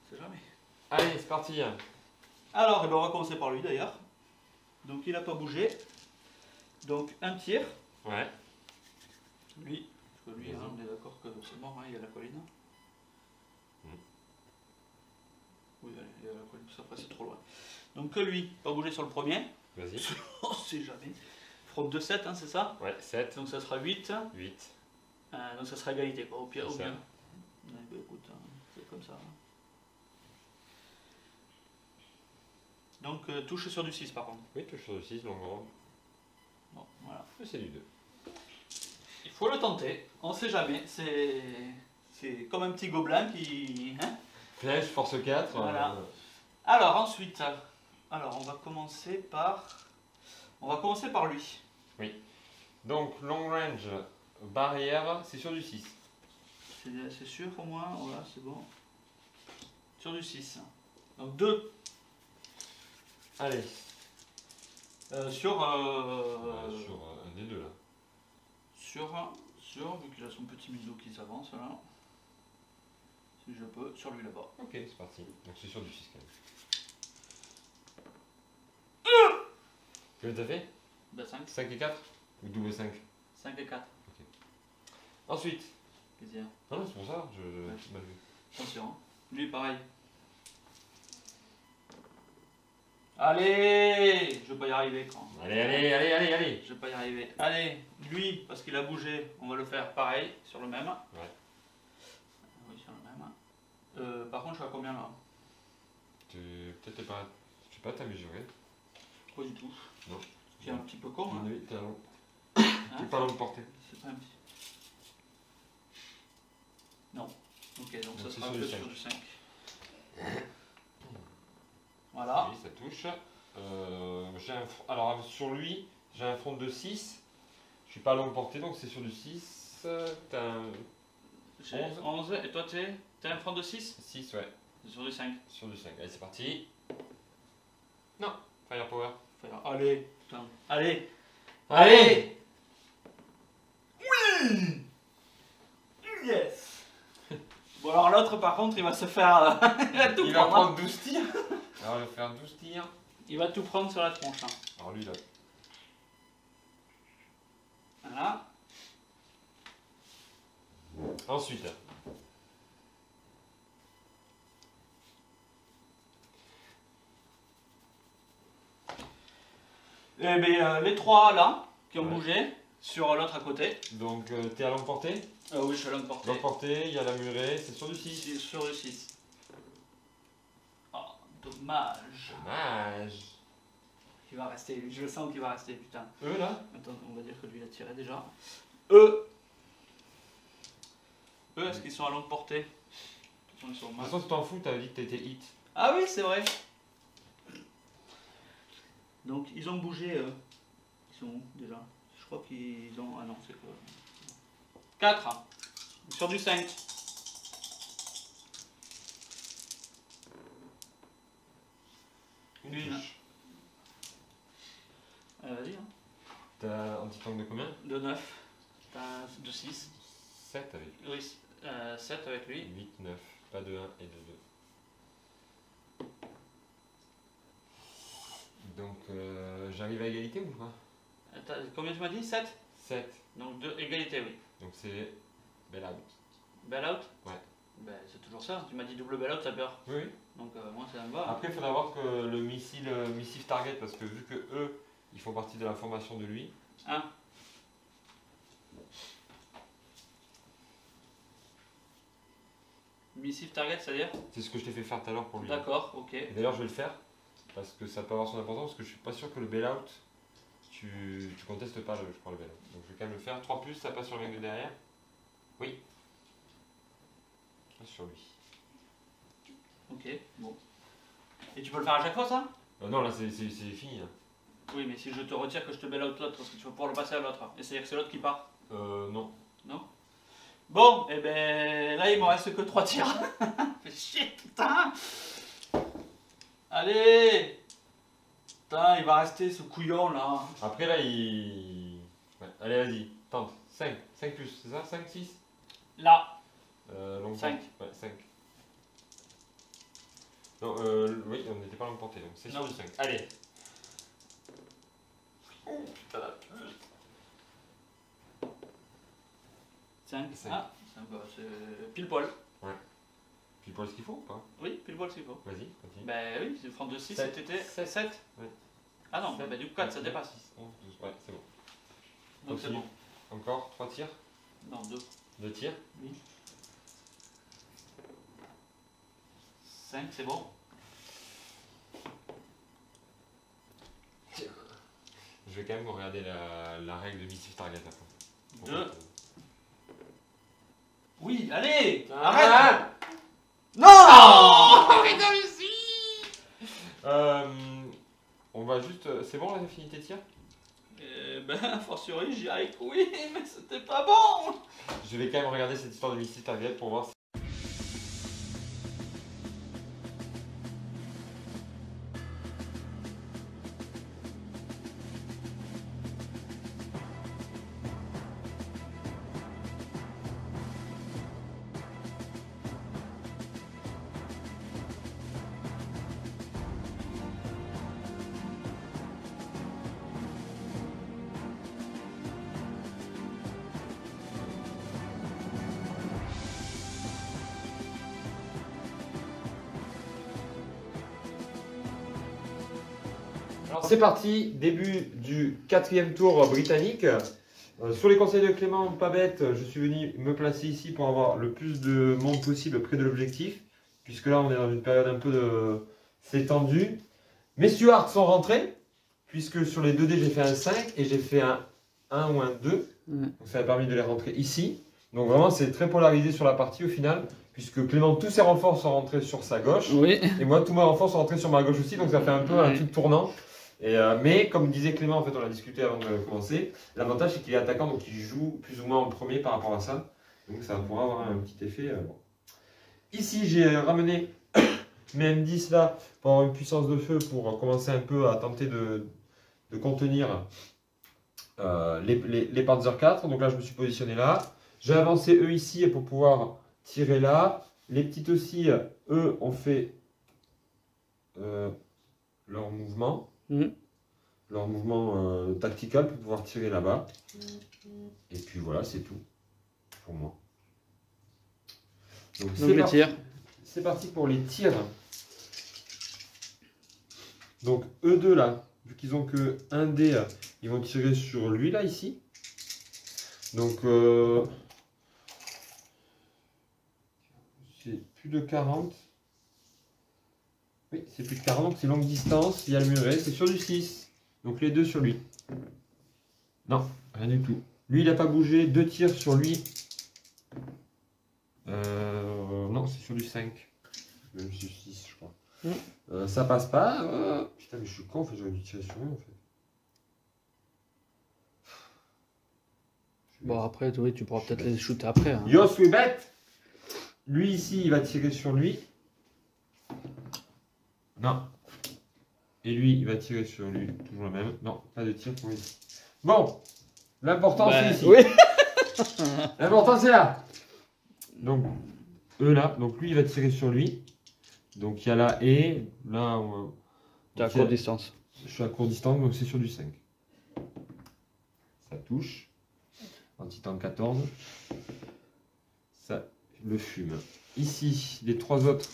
C'est jamais. Allez, c'est parti. Alors, on va commencer par lui d'ailleurs. Donc il n'a pas bougé. Donc un tir. Ouais. Lui, parce que lui, hein, on est d'accord que c'est mort, hein, il y a la colline. Oui, allez, il y a la colline, ça passe trop loin. Donc que lui, pas bouger sur le premier. Vas-y. On sait jamais. Front de 7, hein, c'est ça? Ouais, 7. Donc ça sera 8. 8. Donc ça sera égalité, quoi, au pire. Au mieux. Ça. Ouais, bah, écoute, hein, c'est comme ça. Hein. Donc touche sur du 6 par contre. Oui, touche sur du 6, donc gros. Bon, voilà. C'est du 2. Il faut le tenter, on sait jamais. C'est comme un petit gobelin qui. Hein, Flèche, force 4. voilà. Alors ensuite, on va commencer par lui. Oui. Donc long range, barrière, c'est sur du 6. C'est sûr pour moi, voilà, c'est bon. Sur du 6. Donc 2. Allez. Sur Un des deux là. Sur, vu qu'il a son petit museau qui s'avance là. Si je peux, sur lui là-bas. Ok, c'est parti. Donc c'est sur du 6 quand même. Combien t'as fait? Bah 5. 5 et 4? Ou double 5? 5 et 4. Ok. Ensuite. Qu'est-ce qu'il y a? Non, c'est pour ça, j'ai mal vu. Attention, hein. Lui pareil. Allez, je vais pas y arriver quand. Allez. Je vais pas y arriver. Allez, lui, parce qu'il a bougé, on va le faire pareil, sur le même. Ouais. Oui, sur le même. Par contre, je suis à combien là? Peut-être t'es pas. Je sais pas, t'as mesuré. Pas du tout. Non. C'est un petit peu con. Hein. Oui, t'es pas longue portée. C'est pas un petit. Non. Ok, donc ça sera sur un peu du sur du 5. Voilà. Oui, ça touche. Alors sur lui, j'ai un front de 6. Je suis pas longue portée, donc c'est sur du 6. T'as un. J'ai 11. Et toi, t'as un front de 6? 6, ouais. Sur du 5. Sur du 5. Allez, c'est parti. Non, Firepower. Allez, putain. Allez. Allez. Oui. Yes. Bon, alors l'autre, par contre, il va se faire. Il va tout Il va prendre. prendre 12 tirs. Alors, il va faire 12 tirs. Il va tout prendre sur la tronche. Hein. Alors, lui, là. Voilà. Ensuite. Eh bien, les trois là, qui ont Ouais. bougé, sur l'autre à côté. Donc, t'es à longue portée. Oui, je suis à longue portée. Longue portée, il y a la murée, c'est sur du 6. Sur le 6. Oh, dommage. Dommage. Il va rester, je le sens qu'il va rester, putain. Eux, là. Attends, on va dire que lui il a tiré déjà. Eux, est-ce qu'ils sont à longue portée? Ils sont De toute mal. façon, si t'en fous, t'avais dit que t'étais hit. Ah oui, c'est vrai. Donc, ils ont bougé, ils sont où déjà? Je crois qu'ils ont. Ah non, c'est quoi? 4 sur du 5. Une Une. touche. Vas-y, hein. T'as un petit tank de combien? De 9. T'as de 6. 7 avec. Oui, 7 avec lui. 8, 9. Pas de 1 et de 2. Donc, j'arrive à égalité ou pas? Combien tu m'as dit? 7. 7. Donc de égalité, oui. Donc, c'est bell out. Bell out? Ouais. Ben, c'est toujours ça. Tu m'as dit double bell out, t'as peur. Oui. Donc moi, ça me va. Après, il faudra voir que le missile target, parce que vu que eux, ils font partie de la formation de lui. Hein? Missive target, c'est-à-dire? C'est ce que je t'ai fait faire tout à l'heure pour lui. D'accord, ok. Et d'ailleurs, je vais le faire, parce que ça peut avoir son importance, parce que je suis pas sûr que le bail-out, tu contestes pas, je crois, le bail-out. Donc je vais quand même le faire. 3+, ça passe sur le mec de derrière. Oui. Sur lui. Ok, bon. Et tu peux le faire à chaque fois, ça? Non, là, c'est fini. Hein. Oui, mais si je te retire que je te bail out l'autre, parce que tu vas pouvoir le passer à l'autre. Et c'est-à-dire que c'est l'autre qui part. Non. Non? Bon, et ben là, il me reste que 3 tirs. Fais chier, putain! Allez! Putain, il va rester ce couillon là. Après, là, il... Ouais. Allez, vas-y, tente. 5. 5+, c'est ça? 5, 6? Là. Longue 5. portée. Ouais, 5. Non, oui, on n'était pas longue portée, donc c'est sur du 5. Allez. Oh, putain, la pute. 5. 5. Ah, c'est pile poil. Puis pour ce qu'il faut ou pas? Oui, pile poil ce qu'il faut. Vas-y, continue. Ben oui, c'est le front de 6, 7. c'était 7. Ouais. Ah non, 7, bah du coup 4, ça 9, dépasse. 10, 11, 12. Ouais, c'est bon. Donc c'est Continue. bon. Encore 3 tirs? Non, 2. 2 tirs? Oui. 5, c'est bon. Je vais quand même regarder la règle de Missive Target après. 2. Oui, allez! Arrête! Arrête! Non! On va juste... C'est bon la affinité de tir? Ben, a fortiori, j'y arrive. Oui, mais c'était pas bon! Je vais quand même regarder cette histoire de Missive Target pour voir si... Alors c'est parti, début du 4e tour britannique. Sur les conseils de Clément, pas bête, je suis venu me placer ici pour avoir le plus de monde possible près de l'objectif. puisque là on est dans une période un peu de... C'est tendu. Mes Stuart sont rentrés, puisque sur les 2D j'ai fait un 5 et j'ai fait un 1 ou un 2. Donc ça m'a permis de les rentrer ici. Donc vraiment c'est très polarisé sur la partie au final, puisque Clément, tous ses renforts sont rentrés sur sa gauche. Oui. Et moi, tous mes renforts sont rentrés sur ma gauche aussi, donc ça fait un peu un truc tournant. Et, mais comme disait Clément, en fait on a discuté avant de commencer, l'avantage c'est qu'il est attaquant, donc il joue plus ou moins en premier par rapport à ça. Donc ça pourra avoir un petit effet. Bon. Ici j'ai ramené mes M10 là pour avoir une puissance de feu pour commencer un peu à tenter de contenir les Panzer IV. Donc là je me suis positionné là. J'ai avancé eux ici pour pouvoir tirer là. Les petites aussi, eux, ont fait leur mouvement. Leur mouvement tactical pour pouvoir tirer là-bas. Et puis voilà, c'est tout pour moi. Donc les tirs. C'est parti pour les tirs. Donc eux deux là, vu qu'ils ont que un dé, ils vont tirer sur lui là ici. Donc c'est plus de 40. Oui, c'est plus de 40, c'est longue distance, il y a le muret, c'est sur du 6. Donc les deux sur lui. Non, rien du tout. Lui il n'a pas bougé, 2 tirs sur lui. Non, c'est sur du 5. Même sur 6 je crois. Ça passe pas. Putain mais je suis con, en fait, j'aurais dû tirer sur lui en fait. Bon après, oui, tu pourras peut-être les shooter après. Hein. Yo, suis bête. Lui ici, il va tirer sur lui. Non. Et lui, il va tirer sur lui. Toujours le même. Non, pas de tir pour lui. Bon. L'important, c'est ici. Oui. L'important, c'est là. Donc, eux là. Donc, lui, il va tirer sur lui. Donc, il y a là et là. Tu es à courte distance. Je suis à courte distance, donc c'est sur du 5. Ça touche. Anti-tank 14. Ça le fume. Ici, les 3 autres.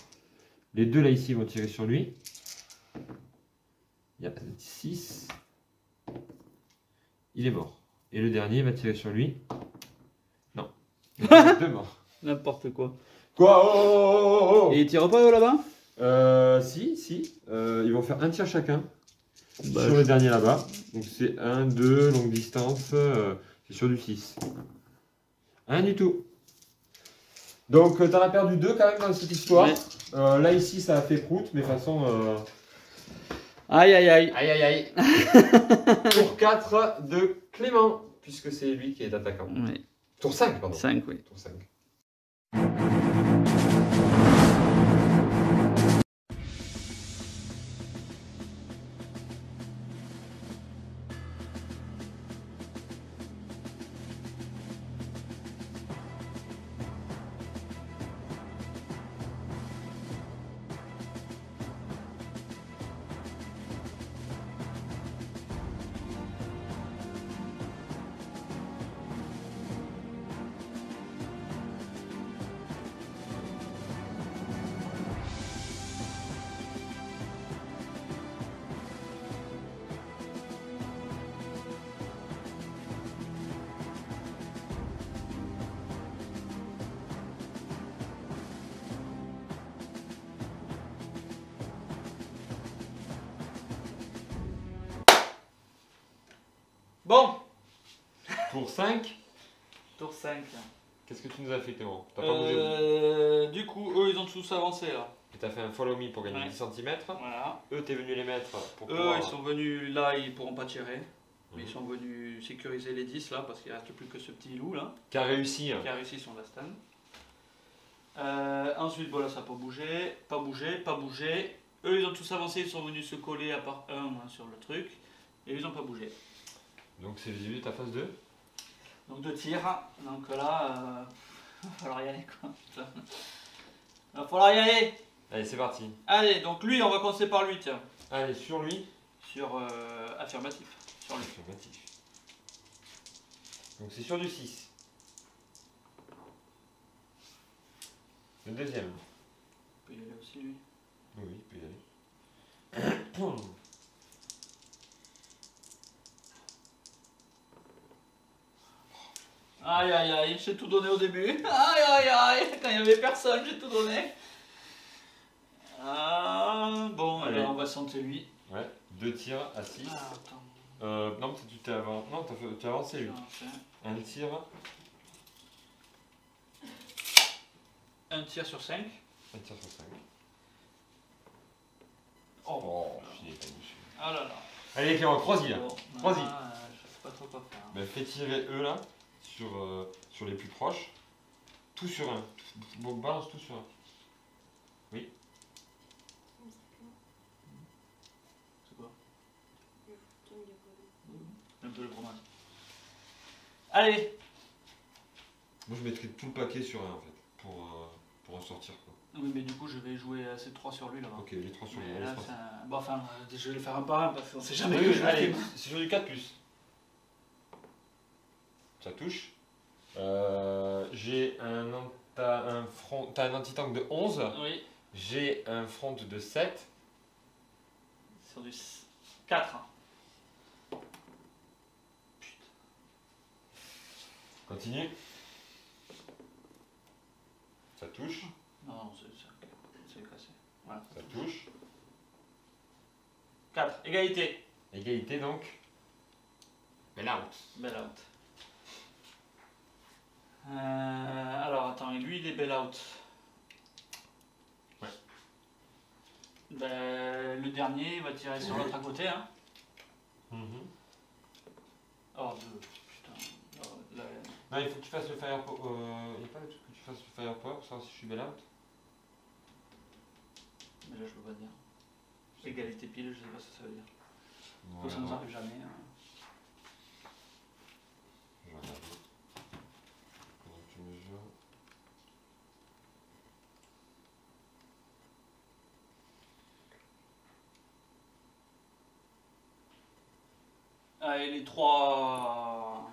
Les 2 là ici vont tirer sur lui. Il y a 6. Il est mort. Et le dernier va tirer sur lui. Non. Il y a 2 morts. N'importe quoi. Quoi? Oh. Et ils tirent pas eux là-bas? Si. Ils vont faire un tir chacun. Bah, sur le dernier là-bas. Donc c'est 1, 2, longue distance. C'est sur du 6. Rien du tout. Donc t'en as perdu 2 quand même dans cette histoire. Ouais. Là ici ça a fait prout, mais de toute façon... Aïe aïe aïe. Aïe aïe aïe. Tour 4 de Clément, puisque c'est lui qui est attaquant. Oui. Tour 5 pardon. 5 oui. Tour 5. Bon. Tour 5. Tour 5. Qu'est-ce que tu nous as fait Clément? T'as pas bougé? Du coup, eux ils ont tous avancé là. Et t'as fait un follow me pour gagner 10 cm. Voilà. Eux t'es venu les mettre pour eux pouvoir... ils sont venus là, ils pourront pas tirer. Mais ils sont venus sécuriser les 10 là parce qu'il reste plus que ce petit loup là. Qui a réussi. Qui a réussi son last stand. Ensuite, bon là ça n'a pas bougé, pas bougé. Eux ils ont tous avancé, ils sont venus se coller à part un sur le truc. Et ils n'ont pas bougé. Donc c'est visible ta phase 2. Donc 2 tirs. Donc là, va falloir y aller quoi. Va falloir y aller. Allez c'est parti. Allez, donc lui on va commencer par lui tiens. Allez sur lui. Sur affirmatif. Sur lui. Affirmatif. Donc c'est sur du 6. Le deuxième. Il peut y aller aussi lui. Oui, il peut y aller. Aïe aïe aïe, j'ai tout donné au début. Aïe aïe aïe, quand il n'y avait personne, j'ai tout donné. passante, c'est lui. Ouais, 2 tirs à 6. Ah, attends. Non, tu t'es avancé. Non, tu as avancé lui. Un tir. Un tir sur 5. Un tir sur 5. Oh, il est pas dessus. Ah là là. Allez, Clément, crois-y là. Bon, Crois-y. je sais pas trop quoi faire. Ben, fais tirer eux là, sur les plus proches. Tout sur un. Bon, balance tout sur un. Oui. C'est quoi? Un peu le fromage. Allez. Moi je mettrais tout le paquet sur un en fait, pour en sortir quoi. Oui, mais du coup, je vais jouer ces 3 sur lui là-bas. Ok, les 3 sur lui. Mais là, bon, enfin, je vais les faire un par un parce qu'on sait jamais Oui, que oui, je vais allez, faire. c'est sur du 4 plus. Ça touche. J'ai t'as un anti-tank de 11. Oui. J'ai un front de 7. Sur du 4. Continue. Ça touche. Non, c'est cassé. Voilà. Ça touche. 4. Égalité. Égalité donc. Bell out. Bell out. Alors attends, et lui il est bell out. Ouais. Ben, le dernier il va tirer sur l'autre à côté. Hein. Oh, 2. Putain. Oh, là, Non, il faut que tu fasses le fire power. Il n'y a pas le truc que tu fasses le fire power pour savoir si je suis bell out. mais là je peux pas dire. Égalité pile, je sais pas ce que ça veut dire. Voilà. Ça nous arrive jamais. Hein. Je vais regarder. Pendant que tu mesures. Ah, et les trois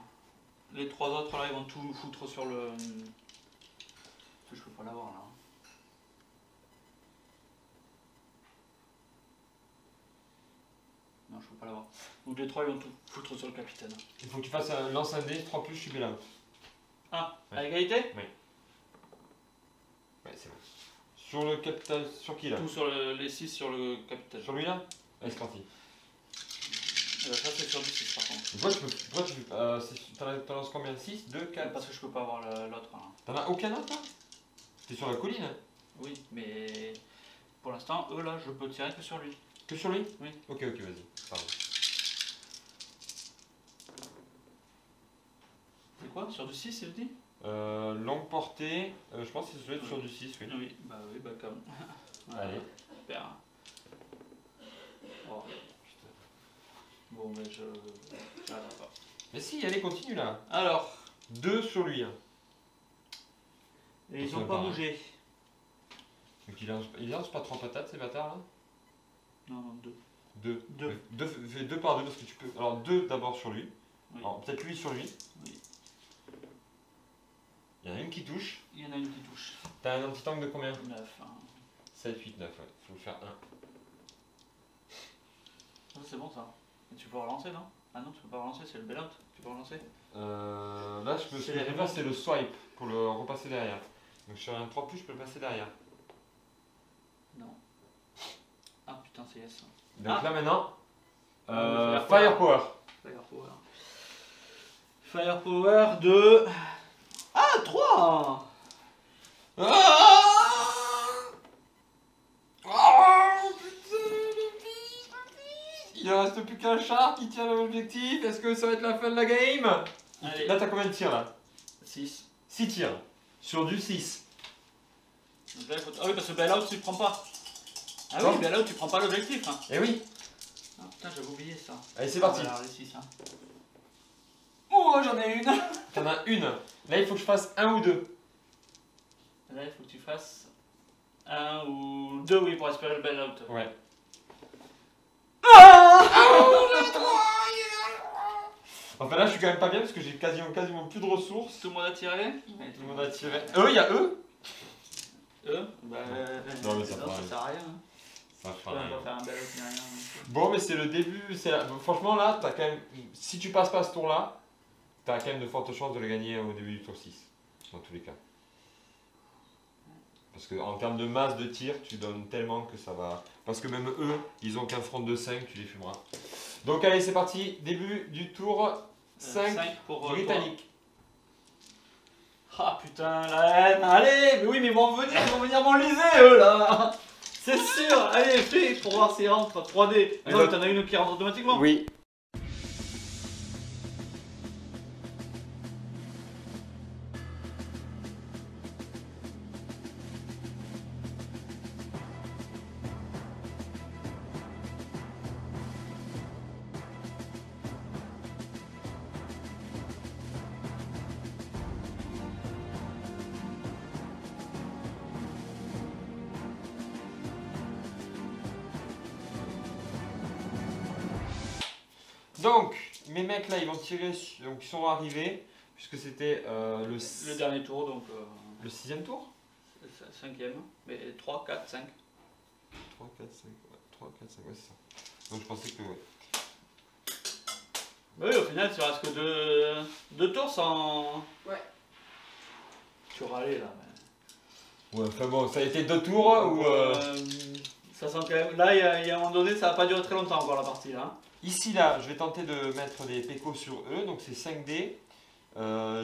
autres là ils vont tout nous foutre sur le. Je peux pas l'avoir là. Non, je peux pas l'avoir. Donc les 3 ils vont tout foutre sur le capitaine. Il faut que tu fasses un lance un dé, 3 plus, je suis bell out. Ah, Ouais. à égalité? Ouais, c'est bon. Sur le capitaine, sur qui là? Tout sur les 6 sur le capitaine. Sur lui là? Allez, c'est parti. Ça c'est sur du 6 par contre. Pourquoi tu t'en lances combien? 6, 2, 4? Parce que je peux pas avoir l'autre. Hein. T'en as aucun autre là? T'es sur la colline hein? Oui, mais pour l'instant, eux là, je peux tirer que sur lui. Que sur lui? Oui. Ok, vas-y. Pardon. C'est quoi? Sur du 6, il dit? Longue portée, je pense que c'est sur du 6, oui. Oui, bah comme. Voilà. Allez. Super. Oh. Bon, mais je. J'arrive pas. Mais si, allez, continue là. Alors, 2 sur lui. Hein. et ils Ça ont va pas pas, bougé. Donc il lance pas 3 patates ces bâtards là? Non, 2. 2. Fais 2 par 2 parce que tu peux. Alors 2 d'abord sur lui. Oui. Alors peut-être lui sur lui. Oui. Il y en a une qui touche. Il y en a une qui touche. T'as un anti-tank de combien? 9. Hein. 7, 8, 9, ouais. Faut le faire 1. C'est bon ça. Et tu peux relancer, non? Ah non, tu peux pas relancer, c'est le bailout. Tu peux relancer? Là, je peux. Ce C'est que je les vais faire, c'est le swipe pour le repasser derrière. Donc sur un 3, je peux le passer derrière. Non. Ah putain, c'est yes. Donc Ah. là maintenant, Fire Fire Power. Firepower. Firepower de. Ah, 3! Il ne reste plus qu'un char qui tient l'objectif. Est-ce que ça va être la fin de la game? Allez. Là, t'as combien de tirs là? 6. 6 tirs. Sur du 6. Donc là, il faut... Ah oui, parce que bailout, tu prends pas. Ah Non. oui, bailout, tu prends pas l'objectif. Hein. Eh oui. Ah putain, j'avais oublié ça. Allez, c'est parti. Alors, les 6. Hein. Oh, j'en ai une. T'en as une. Là, il faut que je fasse 1 ou 2. Là, il faut que tu fasses 1 ou 2, oui, pour espérer le bailout. Ouais. Enfin là, je suis quand même pas bien parce que j'ai quasiment plus de ressources. Tout le monde a tiré? Tout le monde a tiré. Il y a eux. Bah, Non, mais ça fera ça rien. sert à rien. Hein. Ça Tu fera peux rien. pas faire un bailout ni rien. Bon, mais c'est le début. Franchement, là, t'as quand même. Si tu passes pas ce tour-là, t'as quand même de fortes chances de le gagner au début du tour 6. Dans tous les cas. Parce qu'en termes de masse de tir, tu donnes tellement que ça va... Parce que même eux, ils ont qu'un front de 5, tu les fumeras. Donc allez, c'est parti, début du tour 5 pour britannique. Ah putain, la haine. Allez, mais oui, mais ils vont venir m'enliser eux là. C'est sûr. Allez, fais pour voir s'ils rentrent 3D. Non, mais t'en as une qui rentre automatiquement. Oui. Donc, mes mecs là, ils vont tirer, donc ils sont arrivés, puisque c'était le dernier tour, donc. Le 6ème tour 5ème, mais 3, 4, 5. 3, 4, 5, ouais, 3, 4, 5, ouais, c'est ça. Donc je pensais que, ouais. Oui, au final, tu restes que 2 tours sans. Ouais. Tu râlais là. Mais... Ouais, enfin bon, ça a été 2 tours ou. Ça sent quand même. Là, il y a un moment donné, ça va pas durer très longtemps encore la partie là. Hein. Ici, là, je vais tenter de mettre des pécos sur eux, donc c'est 5D.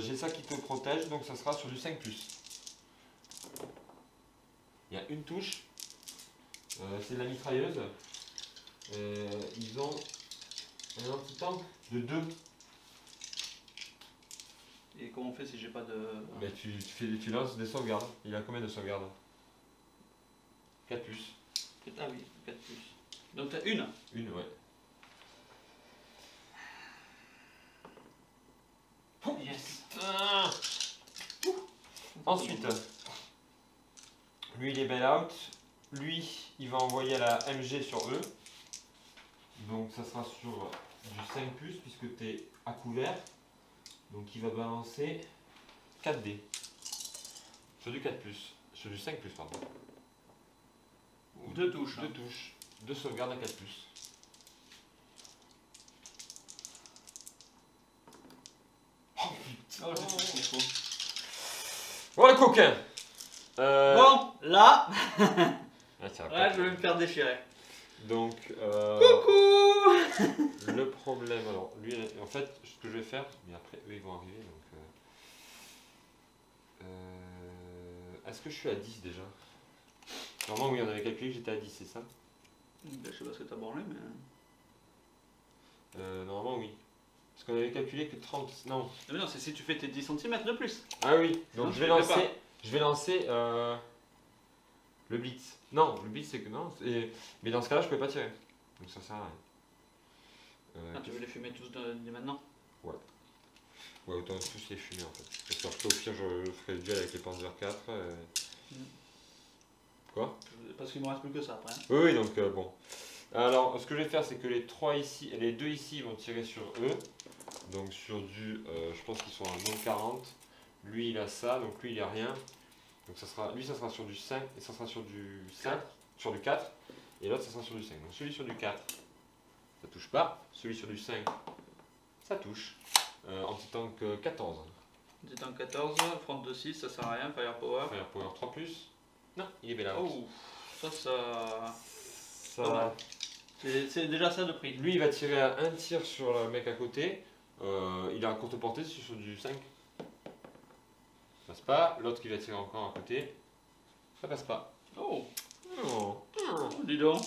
J'ai ça qui te protège, donc ça sera sur du 5+. Il y a une touche, c'est de la mitrailleuse. Ils ont un anti-tank de 2. Et comment on fait si j'ai pas de... Mais tu lances des sauvegardes. Il a combien de sauvegardes? 4+. Ah oui, 4+. Donc t'as une? Une, ouais. Yes. Ensuite, lui il est bail out. Lui il va envoyer la MG sur eux. Donc ça sera sur du 5+, puisque tu es à couvert. Donc il va balancer 4D. Sur du 4+. Sur du 5+, pardon. 2 touches. 2 touches. 2 sauvegardes à 4+. Oh, j'ai faux. Oh le coquin. Bon, là, Ah, tiens, là je vais me faire déchirer. Donc, Coucou. le problème, alors lui, en fait, ce que je vais faire, mais après eux ils vont arriver, donc. Est-ce que je suis à 10 déjà? Normalement, oui, on avait calculé que j'étais à 10, c'est ça? Ben, je sais pas ce que t'as branlé, mais. Normalement, oui. Parce qu'on avait calculé que 30. Non. Mais non, c'est si tu fais tes 10 cm de plus. Ah oui, donc Sinon, je vais lancer. Je vais lancer le blitz. Non, le blitz c'est que non. Mais dans ce cas-là, je peux pas tirer. Donc ça sert à rien. Ah, tu veux les fumer tous dès maintenant? Ouais, autant tous les fumer en fait. J'espère que au pire, je ferai le duel avec les Panzer 4. Quoi? Parce qu'il me reste plus que ça après. Hein. Oui, donc bon. Alors, ce que je vais faire, c'est que les 3 ici, les 2 ici vont tirer sur eux. Donc sur du, je pense qu'ils sont à moins 40. Lui, il a ça, donc lui, il a rien. Donc ça sera, lui, ça sera sur du 5 et ça sera sur du 5, sur du 4. Et l'autre, ça sera sur du 5. Donc celui sur du 4, ça touche pas. Celui sur du 5, ça touche. Anti-tank 14. Anti-tank 14, front de 6, ça sert à rien, firepower. Firepower 3+. Non, il est bel out. Oh, ça... Ça... C'est déjà ça de prix. Lui, il va tirer à un tir sur le mec à côté. Il a à courte portée, c'est sur du 5. Ça passe pas. L'autre qui va tirer encore à côté. Ça passe pas. Oh, Oh. dis donc.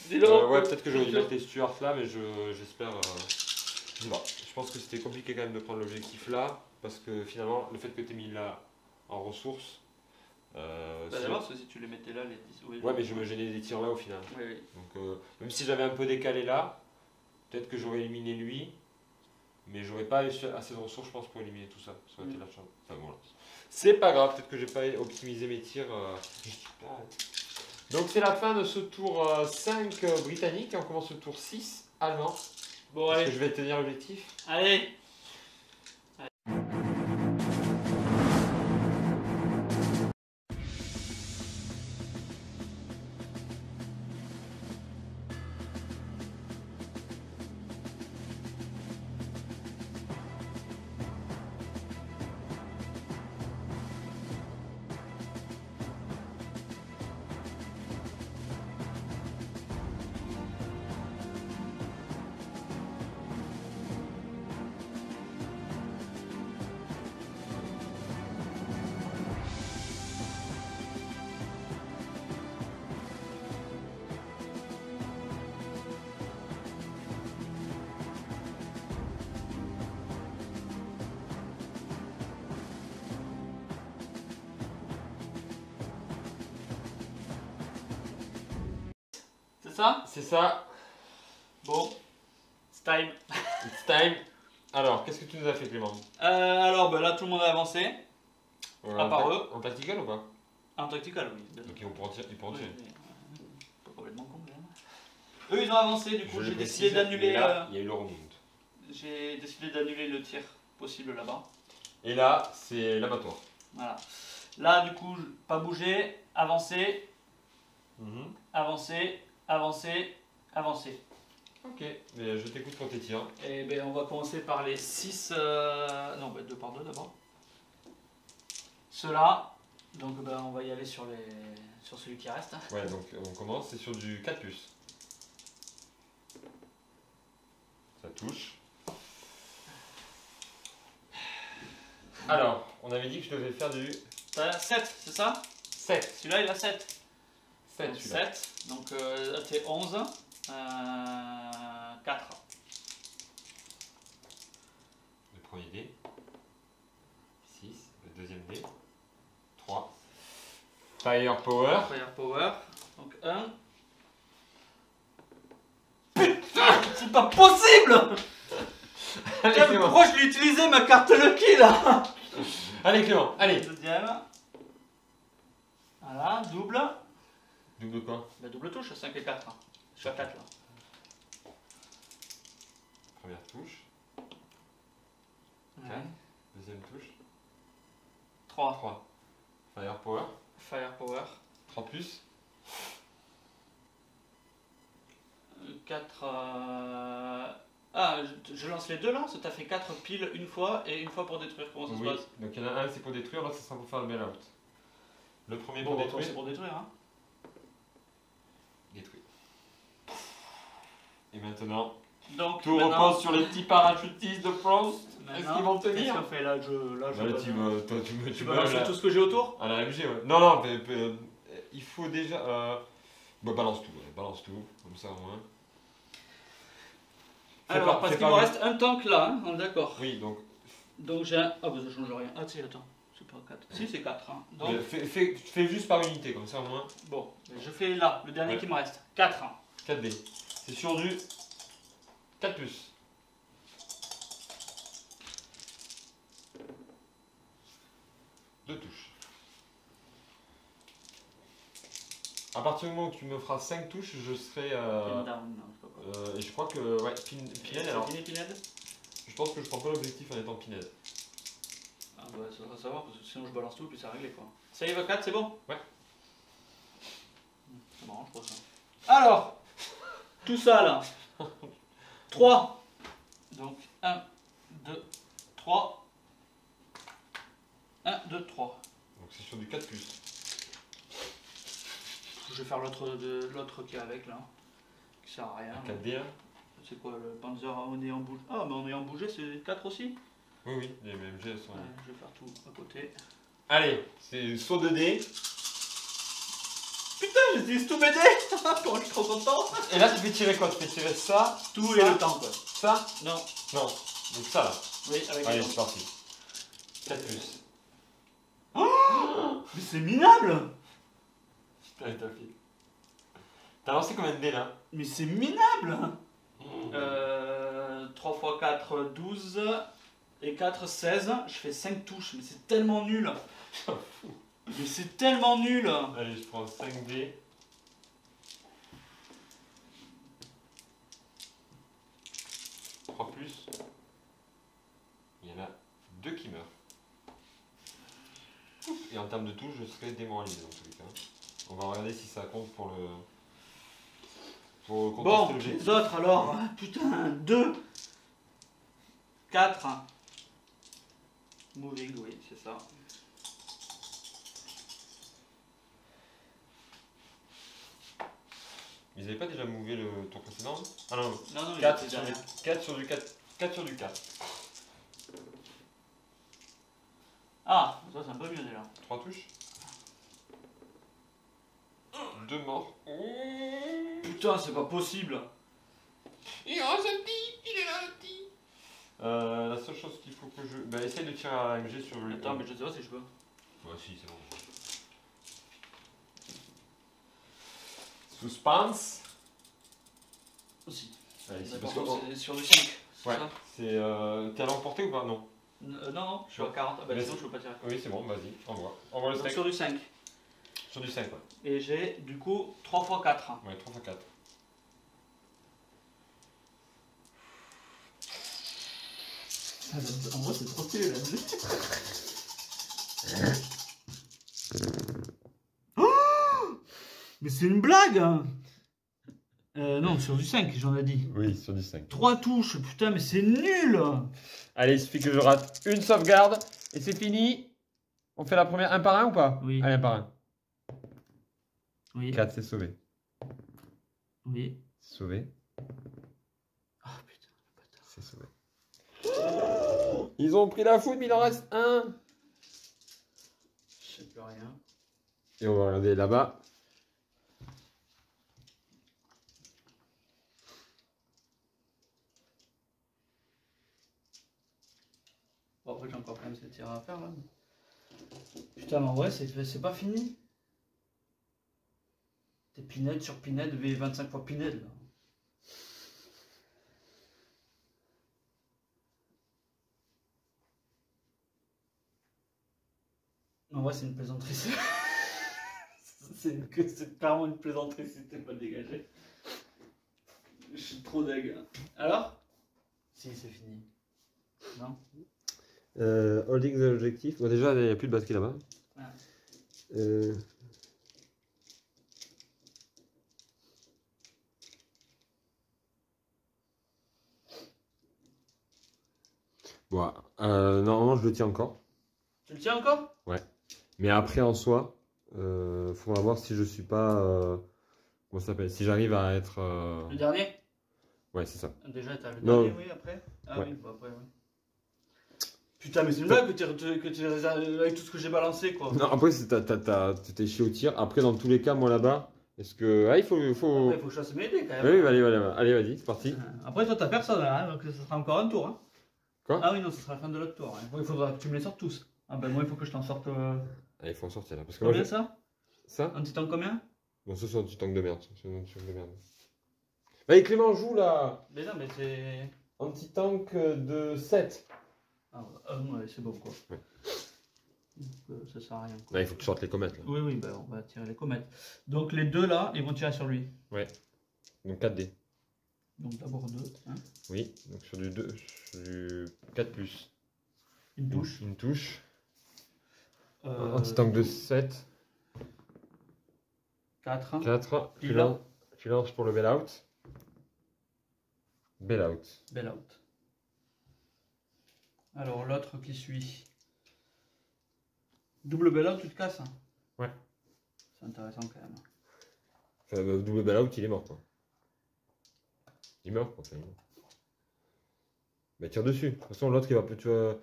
Dis donc. Ouais, peut-être que j'aurais dû mettre les Stuart là, mais j'espère. Bon, je pense que c'était compliqué quand même de prendre l'objectif là. Parce que finalement, le fait que tu aies mis là en ressources. D'abord, si tu les mettais là, les 10. Oui, ouais, mais je me gênais des tirs là au final. Oui, oui. Donc, même si j'avais un peu décalé là, peut-être que j'aurais éliminé lui. Mais j'aurais pas eu assez de ressources, je pense, pour éliminer tout ça. Ça aurait été la chance. Enfin, voilà. C'est pas grave, peut-être que j'ai pas optimisé mes tirs. Donc, c'est la fin de ce tour 5 britannique. Et on commence le tour 6 allemand. Bon, Est-ce allez. que je vais tenir l'objectif? Allez. ça? C'est ça. Bon, it's time. It's time. Alors, qu'est-ce que tu nous as fait, Clément? Alors, ben là, tout le monde a avancé. À part eux. En tactical ou pas? En tactical, oui. Donc ils pourront tirer. Pas complètement con, quand même. Eux, ils ont avancé, du coup, j'ai décidé d'annuler. Là, il y a eu le round. J'ai décidé d'annuler le tir possible là-bas. Et là, c'est l'abattoir. Voilà. Là, du coup, pas bouger, avancer, avancer, avancer, avancer. Ok, mais je t'écoute pour tes tirs. Et ben, on va commencer par les 6. Non, ben, 2 par 2 d'abord. Ceux-là. Donc, ben, on va y aller sur celui qui reste. Ouais, donc on commence, c'est sur du 4 plus. Ça touche. Alors, on avait dit que je devais faire du 7, c'est ça? 7. Celui-là, il a 7. 7, Donc, celui-là. 7. Donc, là, c'est 11. 4. Le premier dé. 6. Le deuxième dé. 3. Fire Power. Fire Power. Donc, 1. Putain, c'est pas possible! Allez, Putain, Clément. pourquoi je l'ai utilisé ma carte Lucky là? Allez, Clément, allez. Deuxième. Voilà, double. Double quoi? La double touche, 5 et 4. Je suis à 4 là. Première touche. Ouais. 4. Deuxième touche. 3. 3. Fire Power. Fire Power. 3 plus. 4. Ah, je lance les deux là, ça t'a fait 4 piles une fois et une fois pour détruire. Comment ça Oui. se passe? Donc il y en a un, c'est pour détruire, l'autre, ça sera pour faire le mail-out. Le premier Bon, pour bah, détruire. c'est pour détruire. Hein. Détruit. Et maintenant, Donc, tout maintenant, repose sur les petits parachutistes de France. Est-ce maintenant, qu'ils vont qu'est-ce tenir? qu'on fait là? Je Bah, toi, tu vas lancer tout ce que j'ai autour? à la MG, ouais. Non, non, mais, il faut déjà. Bah, balance tout, ouais, balance tout, comme ça au moins. Alors, parce qu'il me reste un tank là, hein, on est d'accord. Oui, donc. Donc j'ai un. Ah, bah ça change rien. Ah, si, attends. C'est pas 4. Si, c'est 4. Hein. Donc, fais juste par unité, comme ça au moins. bon, je fais là, le dernier Ouais. qui me reste. 4. 4D. C'est sur du 4 plus. Deux touches. À partir du moment où tu me feras 5 touches, je serai. Pin down, non, je sais pas quoi. Et je crois que. Ouais, Pinhead, alors. Pinhead. Je pense que je prends pas l'objectif en étant Pinhead. Ah, bah, ça va savoir, parce que sinon je balance tout, puis c'est réglé quoi. Save à 4, c'est bon? Ouais. Ça m'arrange pas ça. Alors, tout ça là. 3. Donc 1, 2, 3. 1, 2, 3. Donc c'est sur du 4 plus. Je vais faire l'autre qui est avec là. Qui sert à rien. 4D là. C'est quoi le Panzer? On est en bouge. Ah, mais on est en bougé, c'est 4 aussi? Oui, oui, les MG sont. Ouais, je vais faire tout à côté. Allez, c'est saut 2D. Putain, j'utilise tous mes dés. Comment je suis trop content. Et là, tu fais tirer quoi? Tu fais tirer ça, Tout ça, et le temps quoi. ça? Non. Non. Donc ça là. Oui, avec Allez, le c'est temps. parti. 4 plus. Mais c'est minable. Putain, t'as fait. T'as lancé combien de dés là? Mais c'est minable. 3 x 4, 12. Et 4, 16. Je fais 5 touches. Mais c'est tellement nul. Mais c'est tellement nul. Allez, je prends 5 dés. Plus. Il y en a 2 qui meurent. Et en termes de touche, je serai démoralisé dans tous les cas. On va regarder si ça compte pour le. Pour contester Bon, l'objectif. les autres alors. Putain, 2. 4. Moving, oui, c'est ça. Ils n'avaient pas déjà mouvé le tour précédent? Ah non, Non, non, 4 il sur, était du, 4 sur du 4. 4 sur du 4. Ah, ça c'est un peu mieux déjà. 3 touches. 2 morts. Putain, c'est pas possible. Il reste un petit, il est là le petit. La seule chose qu'il faut que je. Bah, essaye de tirer à AMG sur le. Attends, mais je sais pas si je peux. Ouais, si, c'est bon. Suspense. Aussi. Allez, c'est D'accord, parce que... c'est sur du 5. Ouais, c'est... T'es à l'emporter ou pas? Non. Non, je suis à 40. Ah bah sinon je peux pas tirer. Oui, c'est bon, vas-y, envoie. Envoie le Donc steak. sur du 5. Sur du 5, ouais. Et j'ai du coup 3 x 4. Ouais, 3 x 4. En vrai, c'est trop stylé là. Oh, mais c'est une blague hein. Non, sur du 5, j'en ai dit. Oui, sur du 5. 3 touches, putain, mais c'est nul. Allez, il suffit que je rate une sauvegarde et c'est fini. On fait la première un par un ou pas? Oui. Allez, un par un. Oui. 4, c'est sauvé. Oui. Sauvé. Oh putain, le bâtard. C'est sauvé. Ils ont pris la foudre, mais il en reste un. Je sais plus rien. Et on va regarder là-bas. Bon, après, j'ai encore quand même 7 tirs à faire là. Putain, mais en vrai, c'est pas fini. T'es pinette sur pinette, V25 fois pinette là. En vrai, c'est une plaisanterie. C'est clairement une plaisanterie si t'es pas dégagé. Je suis trop deg. Alors? Si, c'est fini. Non? Holding the objectif. Bon, déjà, il n'y a plus de basket là-bas. Ah. Bon, normalement, je le tiens encore. Tu le tiens encore? Ouais. Mais après, en soi, faudra voir si je suis pas. Comment ça s'appelle? Si j'arrive à être. Le dernier? Ouais, c'est ça. Déjà, t'as le Non. dernier, oui, après? Ah Ouais. oui, bah après, oui. Putain, mais c'est une blague que tu avec tout ce que j'ai balancé, quoi. Non, après, tu t'es chié au tir. Après, dans tous les cas, moi là-bas, est-ce que. Ah, il faut. Après, il faut que je fasse m'aider, quand même. Oui, allez, allez, vas-y, c'est parti. Après, toi, t'as personne, hein, donc ça sera encore un tour. Hein. Quoi? Ah oui, non, ça sera la fin de l'autre tour. Hein. Bon, il faudra que tu me les sortes tous. Ah ben moi, il faut que je t'en sorte... Allez, il faut en sortir là. Parce que Combien, moi, ça? Ça? Un petit temps combien? Bon, ça, c'est un petit tank de merde. C'est un petit tank de merde. Allez, Clément, joue là. Mais non, mais c'est... Un petit tank de 7. Ah ouais, c'est bon, quoi. Ouais. Donc, ça sert à rien, quoi. Là, il faut que tu sortes les comètes là. Oui, oui, ben on va tirer les comètes. Donc les deux, là, ils vont tirer sur lui. Ouais. Donc 4D. Donc d'abord 2, hein. Oui, donc sur du 2, sur du 4 plus. Une touche. Une touche. Un petit tank de 7. 4. 4. Pile. Tu lances pour le bail-out. Bail-out. Bell out. Alors l'autre qui suit. Double bell out, tu te casses, hein. Ouais. C'est intéressant quand même. Enfin, double bail-out, il est mort quoi. Il meurt quoi. Enfin, bah tire dessus. De toute façon, l'autre il va plus. Tu vas...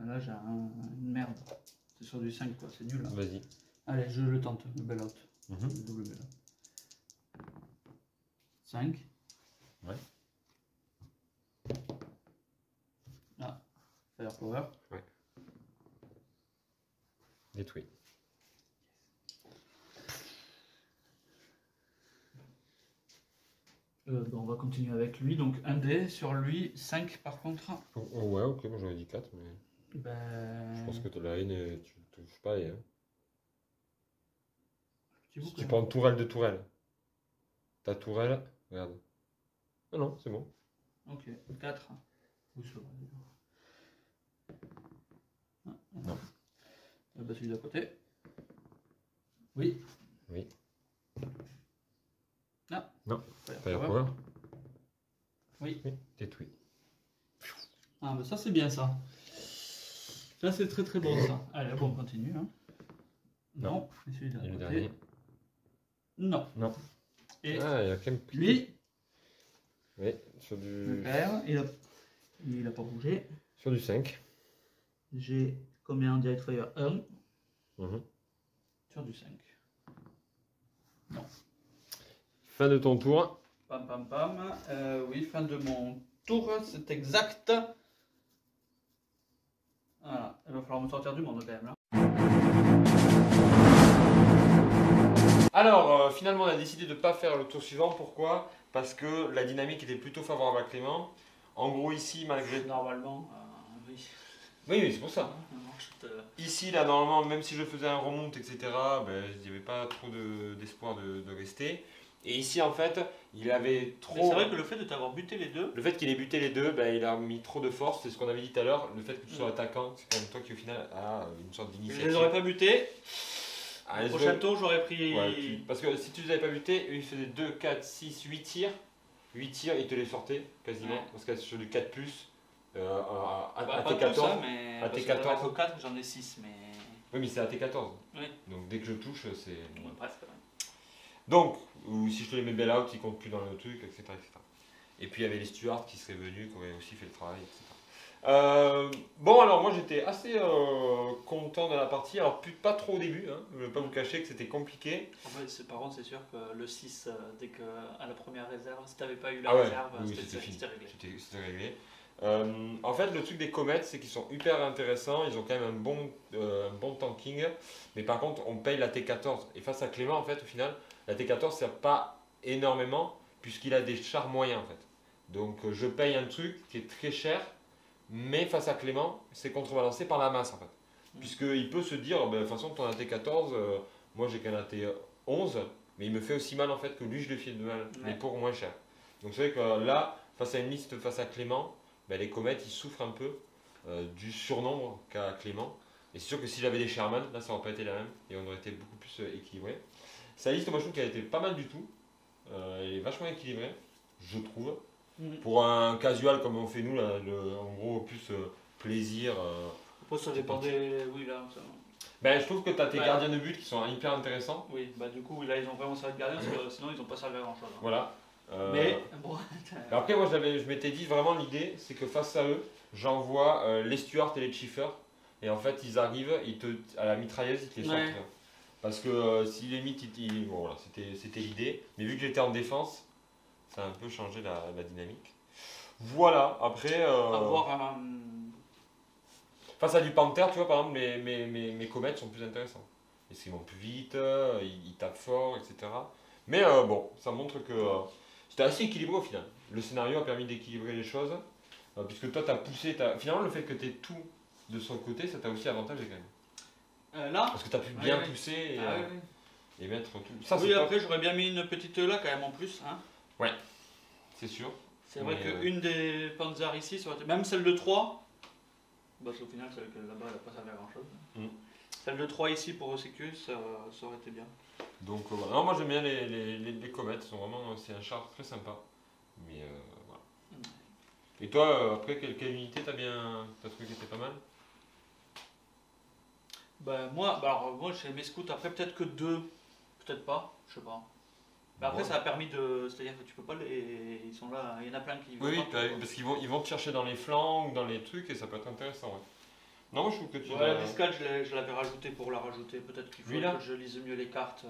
Là j'ai une merde. C'est sur du 5 quoi, c'est nul. Hein. Vas-y. Allez, je le tente, le bell out. Le double bell out. 5. Ouais. Ah, firepower. Ouais. Détruit. Bon, on va continuer avec lui. Donc 1 dé sur lui, 5 par contre. Oh, ouais, ok, moi j'aurais dit 4, mais. Ben... Je pense que la haine, tu touches pas les. Hein. Si tu Quand prends tourelle de tourelle. Ta tourelle, regarde. Ah non, c'est bon. Ok, 4. Où ça va? Non. Bah, celui d'à côté. Oui. Oui. Ah. Non. Firepower. Firepower. Oui. Oui. Détruit. Ah, bah ça c'est bien ça. Ça c'est très très bon ça. Allez, bon, on continue. Hein. Non. Et celui d'à Et le côté. dernier. Non. Non. Et Ah, il y a quand même. lui, Oui, sur le du. père, il a pas bougé. Sur du 5. J'ai combien en direct fire? 1. Mhm. Sur du 5. Non. Fin de ton tour. Pam pam pam. Oui, fin de mon tour, c'est exact. Voilà, il va falloir me sortir du monde quand même là. Alors, finalement, on a décidé de ne pas faire le tour suivant. Pourquoi? parce que la dynamique était plutôt favorable à Clément. En gros, ici, malgré. Normalement, oui. Oui, c'est pour ça. Ici, là, normalement, même si je faisais un remonte, etc., ben, il n'y avait pas trop d'espoir de rester. Et ici, en fait, il avait trop. Mais c'est vrai que le fait de t'avoir buté les deux. Le fait qu'il ait buté les deux, ben, il a mis trop de force. C'est ce qu'on avait dit tout à l'heure. Le fait que tu sois attaquant, c'est quand même toi qui, au final, a une sorte d'initiative. Je les aurais pas butés. Ah, Au prochain tour, j'aurais pris. Ouais, parce que si tu les avais pas butés, eux, ils faisaient 2, 4, 6, 8 tirs. 8 tirs, ils te les sortaient quasiment. Ouais. Parce que sur du 4, à Pas T14. tout ça, mais à parce T14. que au 4, j'en ai 6, mais. Oui, mais c'est à T14. Oui. Donc dès que je touche, c'est. Ouais, presque. Donc, ou si je te les mets bail out, ils comptent plus dans le truc, etc., etc. Et puis il y avait les stewards qui seraient venus, qui auraient aussi fait le travail, etc. Bon, alors moi j'étais assez content de la partie. Alors, pas trop au début, hein. Je ne vais pas vous cacher que c'était compliqué. En fait, par contre, c'est sûr que le 6, dès que à la première réserve, si tu n'avais pas eu la Ah ouais, réserve, oui, c'était fini. réglé. C'était réglé. En fait, le truc des comètes, c'est qu'ils sont hyper intéressants. Ils ont quand même un bon tanking. Mais par contre, on paye la T14. Et face à Clément, en fait, au final, la T14 ne sert pas énormément puisqu'il a des chars moyens, en fait. Donc, je paye un truc qui est très cher. Mais face à Clément, c'est contrebalancé par la masse, en fait. Puisqu'il peut se dire, de toute façon, ton AT14, moi j'ai qu'un AT11, mais il me fait aussi mal, en fait, que lui, je le fais de mal, mais pour moins cher. Donc c'est vrai que là, face à une liste face à Clément, les comètes, ils souffrent un peu du surnombre qu'a Clément. Et c'est sûr que si j'avais des Sherman, là, ça n'aurait pas été la même, et on aurait été beaucoup plus équilibré. Sa liste, moi, je trouve qu'elle était pas mal du tout. Elle est vachement équilibrée, je trouve. Pour un casual comme on fait nous, là, en gros, plus plaisir. Après, ça dépendait. Oui, là. Ça... Ben, je trouve que tu as tes gardiens de but qui sont hyper intéressants. Oui, bah du coup, là, ils ont vraiment servi de gardien, parce que sinon, ils n'ont pas servi à grand chose. Hein. Voilà. Mais bon. Après, moi, je m'étais dit vraiment l'idée, c'est que face à eux, j'envoie les stewards et les chiefers. Et en fait, ils arrivent, à la mitrailleuse, ils te les sortent. Ouais. Parce que si les mythes, bon, voilà, c'était l'idée. Mais vu que j'étais en défense, ça a un peu changé la dynamique. Voilà, après. Avoir face à du Panther, tu vois, par exemple, mes comètes sont plus intéressants. Ils vont plus vite, ils tapent fort, etc. Mais bon, ça montre que c'était assez équilibré au final. Le scénario a permis d'équilibrer les choses. Puisque toi, tu as poussé. Finalement, le fait que tu aies tout de son côté, ça t'a aussi avantagé quand même. Là parce que tu as pu bien pousser et mettre tout. Ça, oui, après, j'aurais bien mis une petite là quand même en plus. Hein. Ouais, c'est sûr. C'est vrai qu'une des Panzer ici, ça aurait été... même celle de 3, parce qu'au final, celle là-bas, elle n'a pas servi à grand chose. Celle de 3 ici pour OCQ, ça aurait été bien. Donc voilà. Non, moi j'aime bien les comètes, c'est un char très sympa. Mais voilà. Et toi, après, quelle unité t'as trouvé qui était pas mal? Ben moi, j'ai mes scouts, après peut-être que 2, peut-être pas, je sais pas. Mais après, ça a permis de. C'est-à-dire que tu peux pas les. Ils sont là, il y en a plein qui. Oui, parce qu'ils vont te chercher dans les flancs ou dans les trucs et ça peut être intéressant. Ouais. Non, moi je trouve que tu. Ouais, l'escalade, je l'avais rajouté pour la rajouter. Peut-être qu'il faut que je lise mieux les cartes.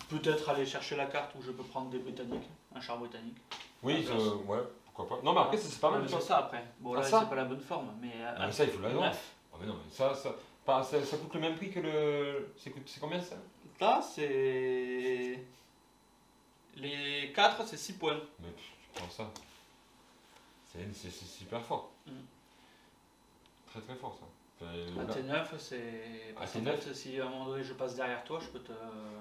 Peut-être aller chercher la carte où je peux prendre des Britanniques, un char britannique. Oui, ouais, pourquoi pas. Non, mais après, c'est pas mal. C'est ça après. Bon, là, c'est pas la bonne forme. Mais, mais ça, il faut l'avoir. Ah, mais non, mais ça coûte le même prix que le. C'est combien ça? Là, c'est. Les 4, c'est 6 points. Mais tu prends ça. C'est super fort. Très très fort ça. T9, c'est. Parce qu'en fait, si à un moment donné je passe derrière toi, je peux te.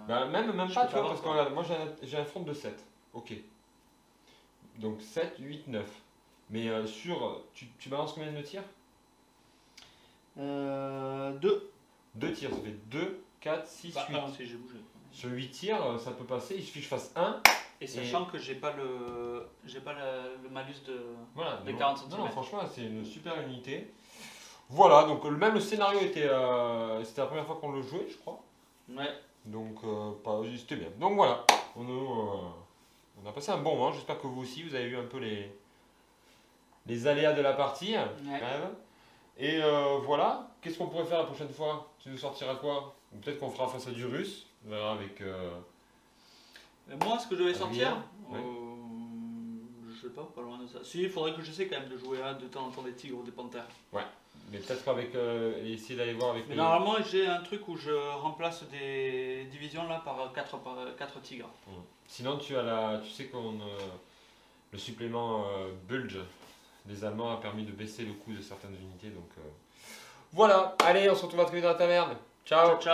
Bah, même pas, tu vois, parce que regarde, moi j'ai un front de 7. Ok. Donc 7, 8, 9. Mais tu balances combien de tirs 2. 2 tirs, ça fait 2, 4, 6, 8. Non, si j'ai bougé. Sur 8 tirs, ça peut passer, il suffit que je fasse 1. Et sachant que j'ai pas le malus de 40 cm. Non, franchement, c'est une super unité. Voilà, donc même le scénario c'était la première fois qu'on le jouait, je crois. Ouais. Donc, c'était bien. Donc voilà, on a passé un bon moment. J'espère que vous aussi, vous avez eu un peu les aléas de la partie. Ouais. Et voilà, qu'est-ce qu'on pourrait faire la prochaine fois? Tu nous sortiras quoi? Ou peut-être qu'on fera face à du russe. On verra avec. Moi, ce que je vais sortir, ouais. Je sais pas loin de ça. Si, il faudrait que j'essaie quand même de jouer de temps en temps des tigres ou des panthères. Ouais, mais peut-être avec. Essayer d'aller voir avec. Mais normalement, j'ai un truc où je remplace des divisions là par 4 tigres. Sinon, tu sais qu'on le supplément Bulge des Allemands a permis de baisser le coût de certaines unités. Donc voilà, allez, on se retrouve à très vite dans ta merde. Ciao. Ciao, ciao.